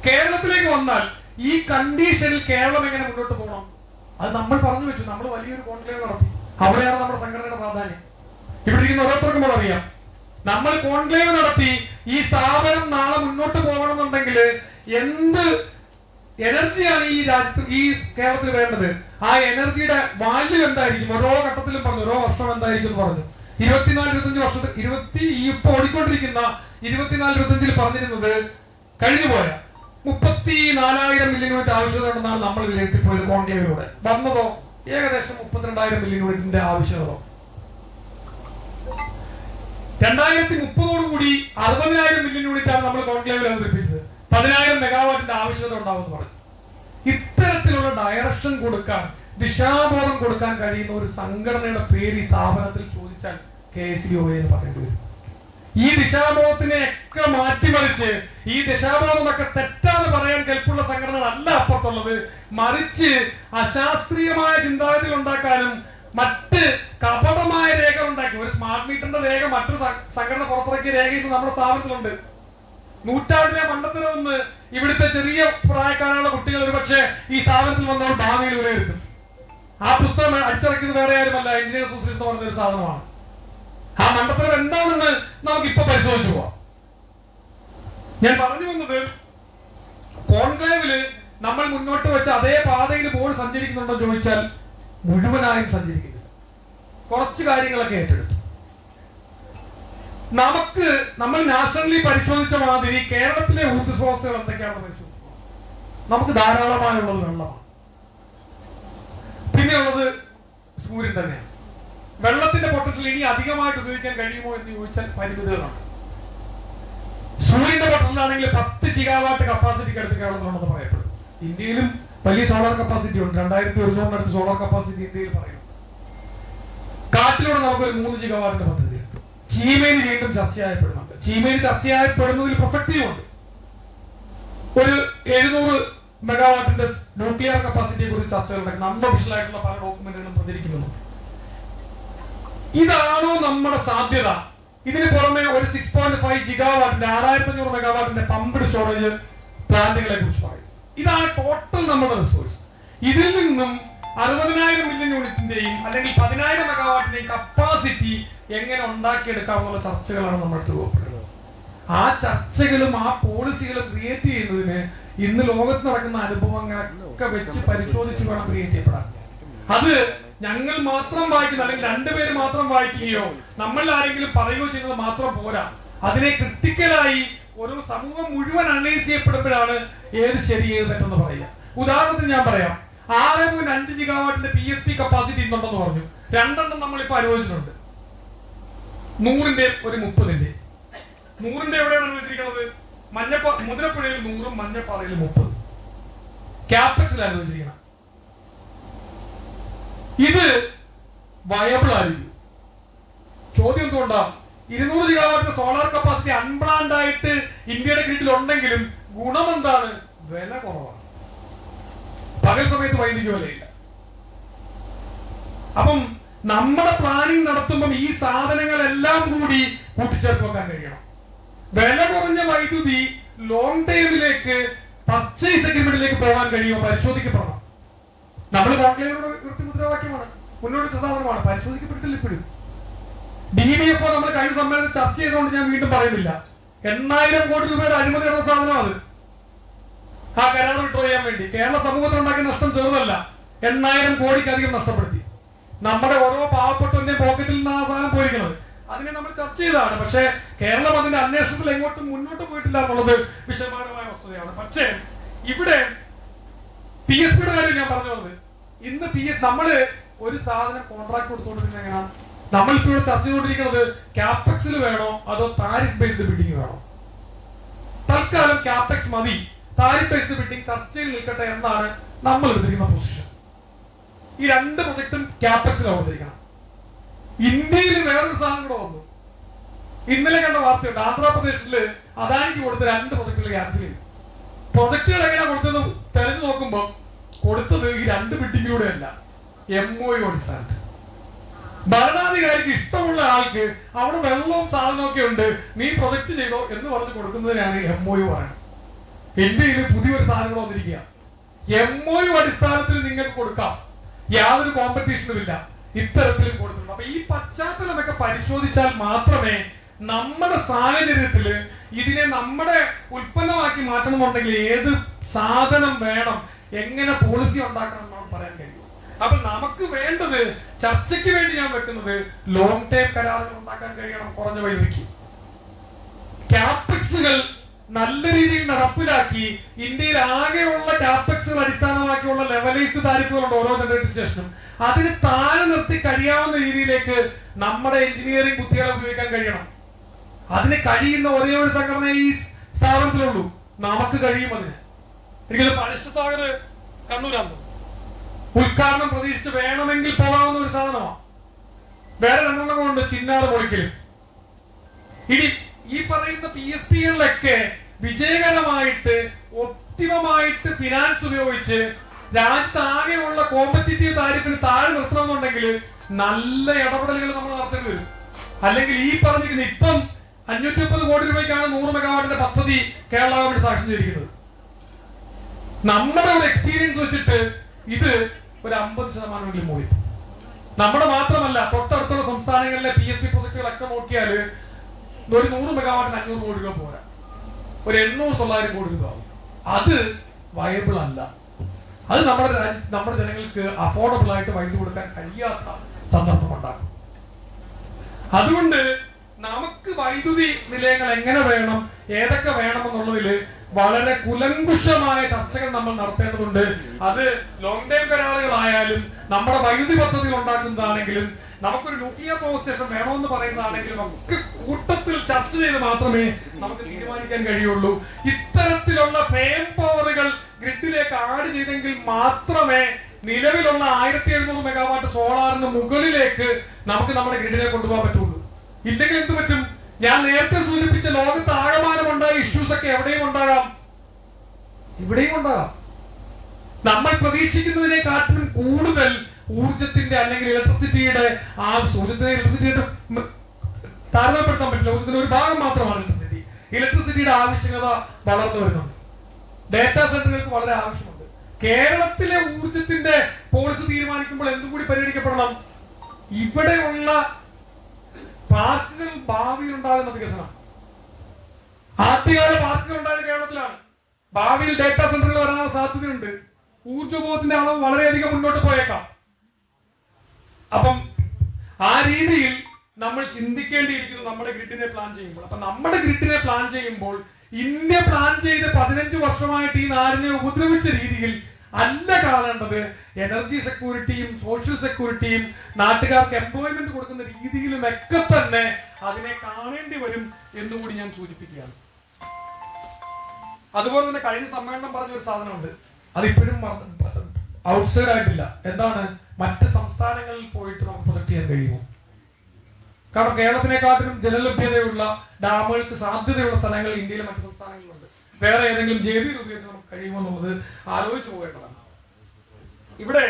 കേരളത്തിലേക്ക് വന്നാൽ ഈ കണ്ടീഷനിൽ കേരളം എങ്ങനെ മുന്നോട്ട് പോകണം അത് നമ്മൾ പറഞ്ഞു വെച്ചു. നമ്മൾ വലിയൊരു കോൺക്ലേവ് നടത്തി. അവിടെയാണ് നമ്മുടെ സംഘടനയുടെ പ്രാധാന്യം. ഇവിടെ ഇരിക്കുന്ന ഓരോരുത്തർക്കും അറിയാം. നമ്മൾ കോൺക്ലേവ് നടത്തി ഈ സ്ഥാപനം നാളെ മുന്നോട്ട് പോകണമെന്നുണ്ടെങ്കിൽ എന്ത് എനർജിയാണ് ഈ രാജ്യത്ത്, ഈ കേരളത്തിൽ വേണ്ടത്? ആ എനർജിയുടെ വാല്യൂ എന്തായിരിക്കും? ഓരോ ഘട്ടത്തിലും പറഞ്ഞു, ഓരോ വർഷം എന്തായിരിക്കും പറഞ്ഞു. 24-25 വർഷത്തിൽ ഇപ്പൊ ഓടിക്കൊണ്ടിരിക്കുന്ന 24-25 പറഞ്ഞിരുന്നത് കഴിഞ്ഞു പോയ 34,000 മില്യൺ യൂണിറ്റ് ആവശ്യകതയുണ്ടെന്നാണ് നമ്മൾ വിലയിരുത്തിപ്പോയത്. കോൺക്ലേവിലൂടെ വന്നതോ ഏകദേശം 32,000 മില്യൺ യൂണിറ്റിന്റെ ആവശ്യകത. 2030 60,000 മില്യൺ യൂണിറ്റാണ് നമ്മൾ കോൺക്ലേവിൽ അവതരിപ്പിച്ചത്. 10,000 മെഗാവാട്ടിന്റെ ആവശ്യകത ഉണ്ടാവുമെന്ന് പറഞ്ഞു. ഇത്തരത്തിലുള്ള ഡയറക്ഷൻ കൊടുക്കാൻ, ദിശാബോധം കൊടുക്കാൻ കഴിയുന്ന ഒരു സംഘടനയുടെ പേര് ഈ സ്ഥാപനത്തിൽ ചോദിച്ചാൽ KSBO എന്ന് പറയേണ്ടി വരും. ഈ ദിശാബോധത്തിനെ ഒക്കെ മാറ്റിമറിച്ച് ഈ ദിശാബോധമൊക്കെ തെറ്റാന്ന് പറയാൻ കെൽപ്പുള്ള സംഘടനകളല്ല അപ്പുറത്തുള്ളത്. മറിച്ച് അശാസ്ത്രീയമായ ചിന്താഗതികൾ ഉണ്ടാക്കാനും മറ്റ് കപടമായ രേഖ ഉണ്ടാക്കി, ഒരു സ്മാർട്ട് മീറ്ററിന്റെ രേഖ മറ്റൊരു സംഘടന പുറത്തിറക്കിയ രേഖ ഇന്ന് നമ്മുടെ സ്ഥാപനത്തിലുണ്ട്. നൂറ്റാണ്ടിലെ മണ്ടത്തരമെന്ന് ഇവിടുത്തെ ചെറിയ പ്രായക്കാരുള്ള കുട്ടികൾ ഒരുപക്ഷെ ഈ സ്ഥാപനത്തിൽ വന്നവർ ഭാവിയിൽ വിലയിരുത്തും. ആ പുസ്തകം അടിച്ചിറക്കിയത് വേറെ ആരുമല്ല, എഞ്ചിനീയർ അസോസിയേഷൻ എന്ന് പറഞ്ഞൊരു സാധനമാണ്. ആ മണ്ടത്തരം എന്താണെന്ന് നമുക്കിപ്പോ പരിശോധിച്ചു പോവാം. ഞാൻ പറഞ്ഞു വന്നത്, കോൺക്ലേവില് നമ്മൾ മുന്നോട്ട് വെച്ച അതേ പാതയിൽ ബോർഡ് സഞ്ചരിക്കുന്നുണ്ടോ ചോദിച്ചാൽ മുഴുവനായും സഞ്ചരിക്കുന്നില്ല. കുറച്ച് കാര്യങ്ങളൊക്കെ ഏറ്റെടുത്തു. നമ്മൾ നാഷണലി പരിശോധിച്ച മാതിരി കേരളത്തിലെ ഊർജ്ജ സ്രോതസ്സുകൾ എന്തൊക്കെയാണെന്ന് പരിശോധിച്ചു. നമുക്ക് ധാരാളമായുള്ളത് വെള്ളമാണ്. പിന്നെയുള്ളത് സൂര്യൻ തന്നെയാണ്. വെള്ളത്തിന്റെ പൊട്ടൻഷ്യൽ ഇനി അധികമായിട്ട് ഉപയോഗിക്കാൻ കഴിയുമോ എന്ന് ചോദിച്ചാൽ പരിമിതികളുണ്ട്. സൂര്യന്റെ പൊട്ടൻഷ്യലാണെങ്കിൽ 10 ജിഗാവാട്ട് കപ്പാസിറ്റിക്ക് അടുത്ത് കേരളത്തിലുണ്ടെന്ന് പറയപ്പെടും. ഇന്ത്യയിലും വലിയ സോളാർ കപ്പാസിറ്റി ഉണ്ട്. 2100 അടുത്ത് സോളാർ കപ്പാസിറ്റി ഇന്ത്യയിൽ പറയുന്നു. കാറ്റിലൂടെ നമുക്കൊരു 3 ജിഗാവാട്ടിന്റെ പദ്ധതി ഉണ്ട്. ചീമേനി വീണ്ടും ചർച്ചയായപ്പെടുന്നുണ്ട്. ചീമേനി ചർച്ചയായപ്പെടുന്നതിൽ പ്രസക്തിയുമുണ്ട്. ഒരു 700 മെഗാവാട്ടിന്റെ ന്യൂക്ലിയർ കപ്പാസിറ്റിയെ കുറിച്ച് ചർച്ചകൾ നടക്കും. അൺഒഫീഷ്യൽ ആയിട്ടുള്ള പല ഡോക്യുമെന്റുകളും പ്രചരിക്കുന്നുണ്ട്. ഇതാണോ നമ്മുടെ സാധ്യത? ഇതിന് പുറമെ ഒരു 6.5 ജിഗാവാട്ടിന്റെ 6500 മെഗാവാട്ടിന്റെ പമ്പ്ഡ് സ്റ്റോറേജ് പ്ലാന്റുകളെ കുറിച്ച് പറയും. ഇതാണ് ടോട്ടൽ നമ്മുടെ റിസോഴ്സ്. ഇതിൽ നിന്നും 60,000 മില്യൺ യൂണിറ്റിന്റെയും അല്ലെങ്കിൽ 10,000 മെഗാവാട്ടിന്റെയും കപ്പാസിറ്റി എങ്ങനെ ഉണ്ടാക്കിയെടുക്കാമെന്നുള്ള ചർച്ചകളാണ് നമ്മൾ രൂപപ്പെടുന്നത്. ആ ചർച്ചകളും ആ പോളിസികളും ക്രിയേറ്റ് ചെയ്യുന്നതിന് ഇന്ന് ലോകത്ത് നടക്കുന്ന അനുഭവങ്ങളൊക്കെ വെച്ച് പരിശോധിച്ച് വേണം ക്രിയേറ്റ് ചെയ്യപ്പെടാൻ. അത് ഞങ്ങൾ മാത്രം വായിക്കുന്ന അല്ലെങ്കിൽ 2 പേര് മാത്രം വായിക്കുകയോ നമ്മൾ ആരെങ്കിലും പറയുകയോ ചെയ്യുന്നത് മാത്രം പോരാ. അതിനെ ക്രിട്ടിക്കലായി ഒരു സമൂഹം മുഴുവൻ അനലൈസ് ചെയ്യപ്പെടുമ്പോഴാണ് ഏത് ശരി ഏത് തെറ്റെന്ന് പറയുക. ഉദാഹരണത്തിന് ഞാൻ പറയാം, 6.5 ജിഗാവാട്ടിന്റെ PSP കപ്പാസിറ്റി ഇന്നുണ്ടെന്ന് പറഞ്ഞു. 2 നമ്മളിപ്പോ അനുഭവിച്ചിട്ടുണ്ട്. 100ന്റെ ഒരു 30ന്റെ. 100ന്റെ എവിടെയാണ് അനുവദിച്ചിരിക്കുന്നത്? മുതിരപ്പുഴയിൽ 100, മഞ്ഞപ്പാറയിൽ 30 ക്യാപെക്സിൽ അനുവദിച്ചിരിക്കണം. ഇത് വയബിൾ ആയിരിക്കും. ചോദ്യം എന്തുകൊണ്ടാ? 200 ഗിഗാവാട്ട് സോളാർ കപ്പാസിറ്റി അൺപ്ലാൻഡ് ആയിട്ട് ഇന്ത്യയുടെ ഗ്രിഡിൽ ഉണ്ടെങ്കിലും ഗുണം എന്താണ്? വില കുറവാണ്. പകൽ സമയത്ത് വൈദ്യുതി വിലയില്ല. അപ്പം നമ്മുടെ പ്ലാനിങ് നടത്തുമ്പോൾ ഈ സാധനങ്ങളെല്ലാം കൂടി കൂട്ടിച്ചേർത്ത് വെക്കാൻ കഴിയണം. വില കുറഞ്ഞ വൈദ്യുതി ലോങ് ടൈമിലേക്ക് പർച്ചേസ് അഗ്രിമെന്റിലേക്ക് പോകാൻ കഴിയുമോ പരിശോധിക്കപ്പെടണം. നമ്മൾ കോൺക്ലേവിലൂടെ മുദ്രാവാക്യമാണ്, മുന്നോട്ട് വെച്ച സാധനമാണ്, പരിശോധിക്കപ്പെട്ടിട്ടില്ല ഇപ്പോഴും. DBFO നമ്മൾ കഴിഞ്ഞ സമ്മേളനത്തിൽ ചർച്ച ചെയ്തുകൊണ്ട് ഞാൻ വീണ്ടും പറയുന്നില്ല. 8000 കോടി രൂപയുടെ അഴിമതി നടന്ന സാധനം അത്. ആ കരാർ വിഡ്രോ ചെയ്യാൻ വേണ്ടി കേരള സമൂഹത്തിൽ ഉണ്ടാക്കിയ നഷ്ടം ചെറുതല്ല. 8000 കോടിക്കധികം നഷ്ടപ്പെടുത്തി. നമ്മുടെ ഓരോ പാവപ്പെട്ടവന്റെ പോക്കറ്റിൽ നിന്ന് ആ സാധനം പോയിരിക്കുന്നത്. അതിനെ നമ്മൾ ചർച്ച ചെയ്തതാണ്. പക്ഷേ കേരളം അതിന്റെ അന്വേഷണത്തിൽ എങ്ങോട്ടും മുന്നോട്ട് പോയിട്ടില്ല എന്നുള്ളത് വിഷമകരമായ വസ്തുതയാണ്. പക്ഷേ ഇവിടെ PSPയുടെ കാര്യം ഞാൻ പറഞ്ഞു വന്നത്, ഇന്ന് നമ്മള് ഒരു സാധനം കോൺട്രാക്ട് കൊടുത്തുകൊണ്ടിരിക്കുന്നത് എങ്ങനെയാണ്? നമ്മളിപ്പോ ഇവിടെ ചർച്ച ചെയ്തുകൊണ്ടിരിക്കുന്നത് ക്യാപെക്സിൽ വേണോ അതോ താരിഫ് ബേസ്ഡ് ബിഡിംഗ് വേണോ? തൽക്കാലം ക്യാപെക്സ് മതി, താരിഫ് ബേസ്ഡ് ബിഡിംഗ് ചർച്ചയിൽ നിൽക്കട്ടെ എന്നാണ് നമ്മൾ എടുത്തിരിക്കുന്ന പൊസിഷൻ. ഈ 2 പ്രൊജക്റ്റും ക്യാപെക്സിൽ അവതരിക്കണം. ഇന്ത്യയിൽ വേറൊരു സാധനം കൂടെ വന്നു. ഇന്നലെ കണ്ട വാർത്തയുണ്ട്, ആന്ധ്രാപ്രദേശില് അദാനിക്ക് കൊടുത്ത 2 പ്രൊജക്ടുകൾ ക്യാൻസൽ ചെയ്തു. പ്രൊജക്ടുകൾ എങ്ങനെ കൊടുത്തെന്ന് തെരഞ്ഞു നോക്കുമ്പോൾ കൊടുത്തത് ഈ 2 ബിഡിങ്ങിലൂടെ അല്ല, MOU അടിസ്ഥാനത്തിൽ. ഭരണാധികാരിക്ക് ഇഷ്ടമുള്ള ആൾക്ക് അവിടെ വെള്ളവും സാധനമൊക്കെ ഉണ്ട്, നീ പ്രൊജക്ട് ചെയ്തോ എന്ന് പറഞ്ഞ് കൊടുക്കുന്നതിനാണ് MOU പറയുന്നത്. ഇന്ത്യയിൽ പുതിയൊരു സാധനം വന്നിരിക്കുക. MOU അടിസ്ഥാനത്തിൽ നിങ്ങൾക്ക് കൊടുക്കാം, യാതൊരു കോമ്പറ്റീഷനും ഇല്ല, ഇത്തരത്തിലും കൊടുത്തിട്ടുണ്ട്. അപ്പൊ ഈ പശ്ചാത്തലമൊക്കെ പരിശോധിച്ചാൽ മാത്രമേ നമ്മുടെ സാഹചര്യത്തില് ഇതിനെ നമ്മുടെ ഉൽപ്പന്നമാക്കി മാറ്റണമെന്നുണ്ടെങ്കിൽ ഏത് സാധനം വേണം, എങ്ങനെ പോളിസി ഉണ്ടാക്കണം എന്നാണ് പറയാൻ കഴിയും. അപ്പൊ നമുക്ക് വേണ്ടത്, ചർച്ചയ്ക്ക് വേണ്ടി ഞാൻ വെക്കുന്നത്, ലോങ് ടൈം കരാറുകൾ ഉണ്ടാക്കാൻ കഴിയണം കുറഞ്ഞ വൈദ്യുതിക്ക്. ക്യാപെക്സുകൾ നല്ല രീതിയിൽ നടപ്പിലാക്കി ഇന്ത്യയിൽ ആകെയുള്ള ക്യാപെക്സുകൾ അടിസ്ഥാനമാക്കിയുള്ള ലെവലൈസ്ഡ് താരിഫുകളുണ്ട് ഓരോ ജനറേറ്റർ സ്റ്റേഷനും. അതിന് താഴെ നിർത്തി കഴിയാവുന്ന രീതിയിലേക്ക് നമ്മുടെ എഞ്ചിനീയറിംഗ് ബുദ്ധികളെ ഉപയോഗിക്കാൻ കഴിയണം. അതിന് കഴിയുന്ന ഒരേ ഒരു സംഘടന ഈ സ്ഥാപനത്തിലുള്ളൂ. നമുക്ക് കഴിയും അതിന്. എനിക്കത് പഴശ്ശിസാഗർ കണ്ണൂരാണ്. ഉദ്ഘാടനം പ്രതീക്ഷിച്ച് വേണമെങ്കിൽ പോകാവുന്ന ഒരു സാധനമാണ്. വേറെ 2 കൊണ്ട് ചിന്നാറ് പൊളിക്കലും. ഇനി ഈ പറയുന്ന PSPകളിലൊക്കെ വിജയകരമായിട്ട് ഒപ്റ്റിമമായിട്ട് ഫിനാൻസ് ഉപയോഗിച്ച് രാജ്യത്താകെയുള്ള കോമ്പറ്റീറ്റീവ് താരിഫിന് താഴെ നിർത്തണമെന്നുണ്ടെങ്കിൽ നല്ല ഇടപെടലുകൾ നമ്മൾ നടത്തേണ്ടി വരും. അല്ലെങ്കിൽ ഈ പറഞ്ഞിരിക്കുന്ന ഇപ്പം 530 കോടി രൂപയ്ക്കാണ് 100 മെഗാവാട്ടിന്റെ പദ്ധതി കേരള ഗവൺമെന്റ് സാക്ഷ്യം ചെയ്തിരിക്കുന്നത്. നമ്മുടെ ഒരു എക്സ്പീരിയൻസ് വെച്ചിട്ട് ഇത് ഒരു 50% മൂടി. നമ്മുടെ മാത്രമല്ല, തൊട്ടടുത്തുള്ള സംസ്ഥാനങ്ങളിലെ PSP പ്രൊജക്ടുകളൊക്കെ നോക്കിയാൽ ഒരു 100 മെഗാവാട്ടിന് 500 കോടി രൂപ പോരാ, ഒരു 800-900 കോടി രൂപ ആവും. അത് വയബിൾ അല്ല. അത് നമ്മുടെ രാജ്യത്ത് നമ്മുടെ ജനങ്ങൾക്ക് അഫോർഡബിൾ ആയിട്ട് വൈദ്യുതി കൊടുക്കാൻ കഴിയാത്ത സന്ദർഭം ഉണ്ടാക്കും. അതുകൊണ്ട് നമുക്ക് വൈദ്യുതി നിലയങ്ങൾ എങ്ങനെ വേണം, ഏതൊക്കെ വേണമെന്നുള്ളതിൽ വളരെ കുലങ്കുഷമായ ചർച്ചകൾ നമ്മൾ നടത്തേണ്ടതുണ്ട്. അത് ലോങ് ടൈം കരാറുകളായാലും നമ്മുടെ വൈദ്യുതി പദ്ധതികൾ ഉണ്ടാക്കുന്നതാണെങ്കിലും നമുക്കൊരു ന്യൂക്ലിയർ പവർ സ്റ്റേഷൻ വേണമെന്ന് പറയുന്നതാണെങ്കിലും ഒക്കെ കൂട്ടത്തിൽ ചർച്ച ചെയ്ത് മാത്രമേ നമുക്ക് തീരുമാനിക്കാൻ കഴിയുള്ളൂ. ഇത്തരത്തിലുള്ള ഫ്രെയിം പവറുകൾ ഗ്രിഡിലേക്ക് ആഡ് ചെയ്തെങ്കിൽ മാത്രമേ നിലവിലുള്ള 1700 മെഗാവാട്ട് സോളാറിന് മുകളിലേക്ക് നമുക്ക് നമ്മുടെ ഗ്രിഡിനെ കൊണ്ടുപോകാൻ പറ്റുള്ളൂ. ഇല്ലെങ്കിൽ എന്ത് പറ്റും? ഞാൻ നേരത്തെ സൂചിപ്പിച്ച ലോകത്ത് ആകമാനമുണ്ടായ ഇഷ്യൂസ് ഒക്കെ എവിടെയും ഉണ്ടാകാം, ഇവിടെയും ഉണ്ടാകാം. നമ്മൾ പ്രതീക്ഷിക്കുന്നതിനെക്കാട്ടിലും കൂടുതൽ ഊർജത്തിന്റെ അല്ലെങ്കിൽ ഇലക്ട്രിസിറ്റിയുടെ ഇലക്ട്രിസിറ്റിയുടെ താരതമ്യപ്പെടുത്താൻ പറ്റില്ല. ഊർജത്തിന്റെ ഒരു ഭാഗം മാത്രമാണ് ഇലക്ട്രിസിറ്റിയുടെ ആവശ്യകത വളർന്നു വരുന്നുണ്ട്. ഡേറ്റാ സെന്ററുകൾക്ക് വളരെ ആവശ്യമുണ്ട്. കേരളത്തിലെ ഊർജത്തിന്റെ പോളിസി തീരുമാനിക്കുമ്പോൾ എന്തും കൂടി പരിഗണിക്കപ്പെടണം. ഇവിടെയുള്ള പാർക്കുകൾ ഭാവിയിൽ ഉണ്ടാകുന്ന വികസനം. ആദ്യകാല പാർക്കുകൾ ഉണ്ടായത് കേരളത്തിലാണ്. ഭാവിയിൽ ഡേറ്റാ സെന്ററുകൾ വരാനുള്ള സാധ്യതയുണ്ട്. ഊർജ്ജോപഭോഗത്തിന്റെ അളവ് വളരെയധികം മുന്നോട്ട് പോയേക്കാം. അപ്പം ആ രീതിയിൽ നമ്മൾ ചിന്തിക്കേണ്ടിയിരിക്കുന്നു നമ്മുടെ ഗ്രിഡിനെ പ്ലാൻ ചെയ്യുമ്പോൾ. അപ്പൊ നമ്മുടെ ഗ്രിഡിനെ പ്ലാൻ ചെയ്യുമ്പോൾ ഇന്ത്യ പ്ലാൻ ചെയ്ത് 15 വർഷമായിട്ട് ഈ നാടിനെ ഉപദ്രവിച്ച രീതിയിൽ അല്ല കാണേണ്ടത്. എനർജി സെക്യൂരിറ്റിയും സോഷ്യൽ സെക്യൂരിറ്റിയും നാട്ടുകാർക്ക് എംപ്ലോയ്മെന്റ് കൊടുക്കുന്ന രീതിയിലും ഒക്കെ തന്നെ അതിനെ കാണേണ്ടി വരും എന്നുകൂടി ഞാൻ സൂചിപ്പിക്കുകയാണ്. അതുപോലെ തന്നെ കഴിഞ്ഞ സമ്മേളനം പറഞ്ഞ ഒരു സാധനമുണ്ട്, അതിപ്പോഴും ഔട്ട്സൈഡ് ആയിട്ടില്ല. എന്താണ്? മറ്റ് സംസ്ഥാനങ്ങളിൽ പോയിട്ട് നമുക്ക് പ്രൊജക്ട് ചെയ്യാൻ കഴിയുമോ? കാരണം കേരളത്തിനെക്കാട്ടിലും ജലലഭ്യതയുള്ള ഡാമുകൾക്ക് സാധ്യതയുള്ള സ്ഥലങ്ങൾ ഇന്ത്യയിലെ മറ്റ് സംസ്ഥാനങ്ങളിലുണ്ട്. വേറെ ഏതെങ്കിലും JV ഉപയോഗിച്ച് നമുക്ക് കഴിയുമോ എന്നുള്ളത് ആലോചിച്ചു പോകേണ്ടതാണ്. ഇവിടെ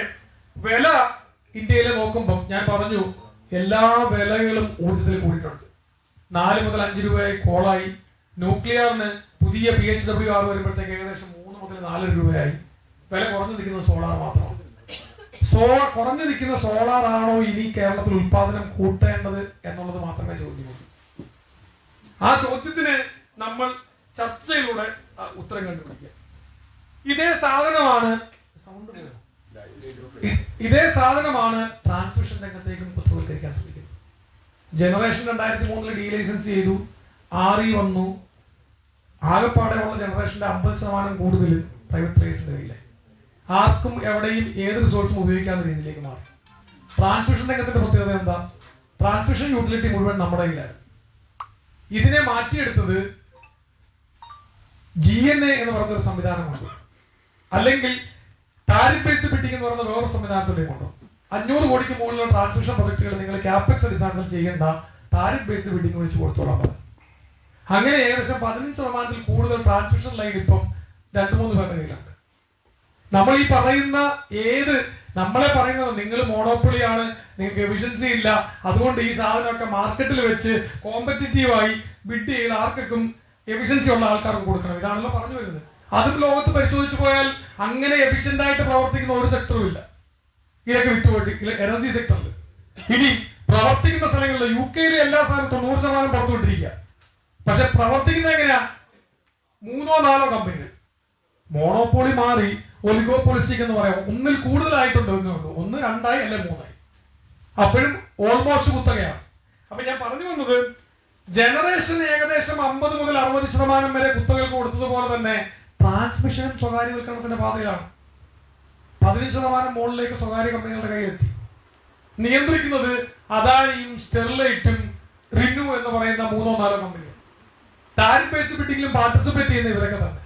വില ഇന്ത്യയിൽ നോക്കുമ്പം ഞാൻ പറഞ്ഞു, എല്ലാ വിലകളും ഊർജ്ജത്തിൽ കൂടിയിട്ടുണ്ട്. 4 മുതൽ 5 രൂപയായി കോളായി. ന്യൂക്ലിയറിന് പുതിയ PHWR വരുമ്പോഴത്തേക്ക് ഏകദേശം 3 മുതൽ 4 രൂപയായി. വില കുറഞ്ഞു നിൽക്കുന്നത് സോളാർ മാത്രമാണ്. കുറഞ്ഞു നിൽക്കുന്ന സോളാർ ആണോ ഇനി കേരളത്തിൽ ഉൽപാദനം കൂട്ടേണ്ടത് എന്നുള്ളത് മാത്രമേ ചോദ്യമുള്ളൂ. ആ ചോദ്യത്തിന് നമ്മൾ ചർച്ചയിലൂടെ ഉത്തരം കണ്ടുപിടിക്കുക. ഇതേ സാധനമാണ് ട്രാൻസ്മിഷൻ രംഗത്തേക്കും പുറത്തുവൽക്കരിക്കാൻ ശ്രമിക്കുന്നത്. ജനറേഷൻ 2003 ഡീലൈസൻസ് ചെയ്തു, RE വന്നു. ആകെപ്പാടെയുള്ള ജനറേഷന്റെ 50% കൂടുതൽ പ്രൈവറ്റ് പ്ലേയേഴ്സിന്റെ കയ്യിലായി. ആർക്കും എവിടെയും ഏത് റിസോഴ്സും ഉപയോഗിക്കാവുന്ന രീതിയിലേക്ക് മാറി. ട്രാൻസ്മിഷൻ രംഗത്തിന്റെ പ്രത്യേകത എന്താ? ട്രാൻസ്മിഷൻ യൂട്ടിലിറ്റി മുഴുവൻ നമ്മുടെ കയ്യിലാണ്. ഇതിനെ മാറ്റിയെടുത്തത് GNA എന്ന് പറഞ്ഞൊരു സംവിധാനമുണ്ട്, അല്ലെങ്കിൽ ടാരിഫ് ബേസ്ഡ് ബിഡിംഗ് എന്ന് പറയുന്ന വേറൊരു സംവിധാനത്തിലേക്ക് കൊണ്ടു. 500 കോടിക്ക് മുകളിലുള്ള ട്രാൻസ്മിഷൻ പ്രൊജക്ടുകൾ നിങ്ങൾ ക്യാപെക്സ് അടിസ്ഥാനത്തിൽ ചെയ്യേണ്ട, ടാരിഫ് ബേസ്ഡ് ബിഡിംഗ് വെച്ച് കൊടുത്തോളാൻ പറഞ്ഞു. അങ്ങനെ ഏകദേശം 15% കൂടുതൽ ട്രാൻസ്മിഷൻ ലൈൻ ഇപ്പം 2-3 പേരുടെ കയ്യിലുണ്ട്. നമ്മൾ ഈ പറയുന്ന നമ്മളെ പറയുന്നത് നിങ്ങൾ മോണോപ്പൊളിയാണ്, നിങ്ങൾക്ക് എഫിഷ്യൻസി ഇല്ല, അതുകൊണ്ട് ഈ സാധനമൊക്കെ മാർക്കറ്റിൽ വെച്ച് കോമ്പറ്റിറ്റീവായി ബിഡ് ചെയ്ത് ആർക്കും എഫിഷ്യൻസി ഉള്ള ആൾക്കാർക്ക് കൊടുക്കണം, ഇതാണല്ലോ പറഞ്ഞു വരുന്നത്. അതും ലോകത്ത് പരിശോധിച്ചു പോയാൽ അങ്ങനെ എഫിഷ്യന്റ് ആയിട്ട് പ്രവർത്തിക്കുന്ന ഒരു സെക്ടറും ഇല്ല. ഇതൊക്കെ വിട്ടുപോയിട്ട് എനർജി സെക്ടറിൽ ഇനി പ്രവർത്തിക്കുന്ന സ്ഥലങ്ങളിൽ UK എല്ലാ സാധനവും 90% പുറത്തുവിട്ടിരിക്കുക. പക്ഷെ പ്രവർത്തിക്കുന്ന എങ്ങനെയാ? 3-4 കമ്പനികൾ. മോണോപോളി മാറി ഒലിഗോപോളിസ്റ്റിക് എന്ന് പറയാം. ഒന്നിൽ കൂടുതലായിട്ടുണ്ട്, 1, 2 അല്ലെ 3. അപ്പോഴും ഓൾമോസ്റ്റ് കുത്തകയാണ്. അപ്പൊ ഞാൻ പറഞ്ഞു വന്നത്, ജനറേഷൻ ഏകദേശം 50 മുതൽ 60% വരെ കുത്തകൾക്ക് കൊടുത്തതുപോലെ തന്നെ ട്രാൻസ്മിഷനും സ്വകാര്യവൽക്കരണത്തിന്റെ പാതയിലാണ്. 15% മുകളിലേക്ക് സ്വകാര്യ കമ്പനികളുടെ കയ്യിലെത്തി. നിയന്ത്രിക്കുന്നത് അദാനിയും സ്റ്റെർലൈറ്റും റിന്യൂ എന്ന് പറയുന്ന 3-4 കമ്പനികൾ. ടാരിഫ് ബേസ്ഡ് ബിഡിംഗിലും പാർട്ടിസിപ്പേറ്റ് ചെയ്യുന്ന ഇവരൊക്കെ തന്നെ.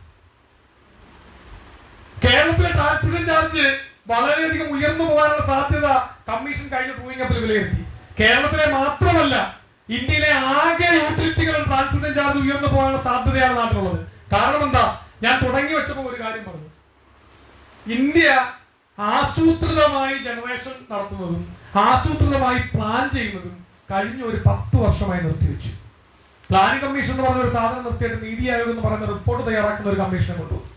കേരളത്തിലെ ട്രാൻസ്മിഷൻ ചാർജ് വളരെയധികം ഉയർന്നു പോകാനുള്ള സാധ്യത കമ്മീഷൻ കഴിഞ്ഞ ഡൂയിങ് അപ്പിൽ വിലയിരുത്തി. കേരളത്തിലെ മാത്രമല്ല, ഇന്ത്യയിലെ ആകെ യൂട്ടിലിറ്റികളുടെ ട്രാൻസ്മിഷൻ ചാർജ് ഉയർന്നു പോകാനുള്ള സാധ്യതയാണ് നാട്ടിലുള്ളത്. കാരണം എന്താ? ഞാൻ തുടങ്ങി വെച്ചപ്പോൾ ഒരു കാര്യം പറഞ്ഞു. ഇന്ത്യ ആസൂത്രിതമായി ജനറേഷൻ നടത്തുന്നതും ആസൂത്രിതമായി പ്ലാൻ ചെയ്യുന്നതും കഴിഞ്ഞ ഒരു 10 വർഷമായി നിർത്തിവെച്ചു. പ്ലാനിംഗ് കമ്മീഷൻ എന്ന് പറഞ്ഞ ഒരു സാധനം നിർത്തിയിട്ട് നീതി ആയോഗ് എന്ന് പറയുന്ന റിപ്പോർട്ട് തയ്യാറാക്കുന്ന ഒരു കമ്മീഷനെ കൊണ്ടുപോകും.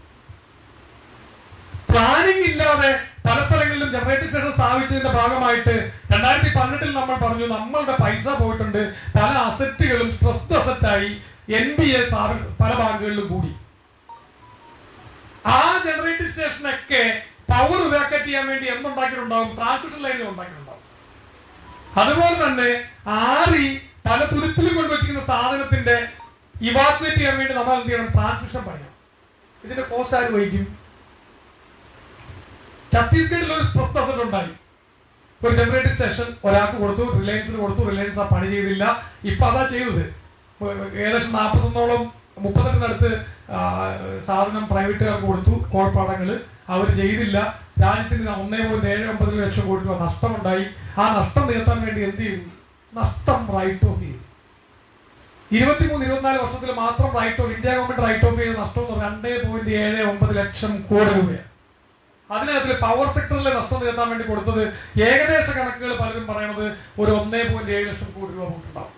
പ്ലാനിംഗ് ഇല്ലാതെ പല സ്ഥലങ്ങളിലും ജനറേറ്റർ സ്റ്റേഷൻ സ്ഥാപിച്ചതിന്റെ ഭാഗമായിട്ട് 2018 നമ്മൾ പറഞ്ഞു, നമ്മളുടെ പൈസ പോയിട്ടുണ്ട്. പല അസറ്റുകളും സ്ട്രെസ്ഡ് അസറ്റായി NPA പല ബാങ്കുകളിലും കൂടി. ആ ജനറേറ്റർ സ്റ്റേഷനൊക്കെ പവർ വാക്കറ്റ് ചെയ്യാൻ വേണ്ടി എന്തുണ്ടാക്കിയിട്ടുണ്ടാവും? ട്രാൻസ്മിഷൻ ലൈനുകൾ ഉണ്ടാക്കിയിട്ടുണ്ടാവും. അതുപോലെ തന്നെ RE പല തുരുത്തിലും കൊണ്ടുവച്ചിരിക്കുന്ന സാധനത്തിന്റെ ഇവാക്യുവേറ്റ് ചെയ്യാൻ വേണ്ടി നമ്മൾ എന്ത് ചെയ്യണം? ട്രാൻസ്മിഷൻ പണിയണം. ഇതിന്റെ കോസ്റ്റ് ആര് വഹിക്കും? ഛത്തീസ്ഗഡിൽ ഒരു സ്ട്രെസ്ഡ് അസറ്റ് ഉണ്ടായി. ഒരു ജനറേറ്റർ സ്റ്റേഷൻ ഒരാൾക്ക് കൊടുത്തു, റിലയൻസിന് കൊടുത്തു. റിലയൻസ് ആ പണി ചെയ്തില്ല. ഇപ്പൊ അതാ ചെയ്തത്. ഏകദേശം 38 സാധനം പ്രൈവറ്റുകാർക്ക് കൊടുത്തു, കോൾപ്പാടങ്ങള്. അവർ ചെയ്തില്ല. രാജ്യത്തിന് 1.79 ലക്ഷം കോടി രൂപ നഷ്ടമുണ്ടായി. ആ നഷ്ടം നികത്താൻ വേണ്ടി എന്ത് ചെയ്തു? നഷ്ടം റൈറ്റ് ഓഫ് ചെയ്തു. 23-24 വർഷത്തിൽ മാത്രം write off, India government write off ചെയ്ത നഷ്ടം 2.79 ലക്ഷം കോടി രൂപയാണ്. അതിനകത്ത് പവർ സെക്ടറിലെ നഷ്ടം നികത്താൻ വേണ്ടി കൊടുത്തത് ഏകദേശ കണക്കുകൾ പലരും പറയുന്നത് ഒരു 1.7 ലക്ഷം കോടി രൂപ പോയിട്ടുണ്ടാവും.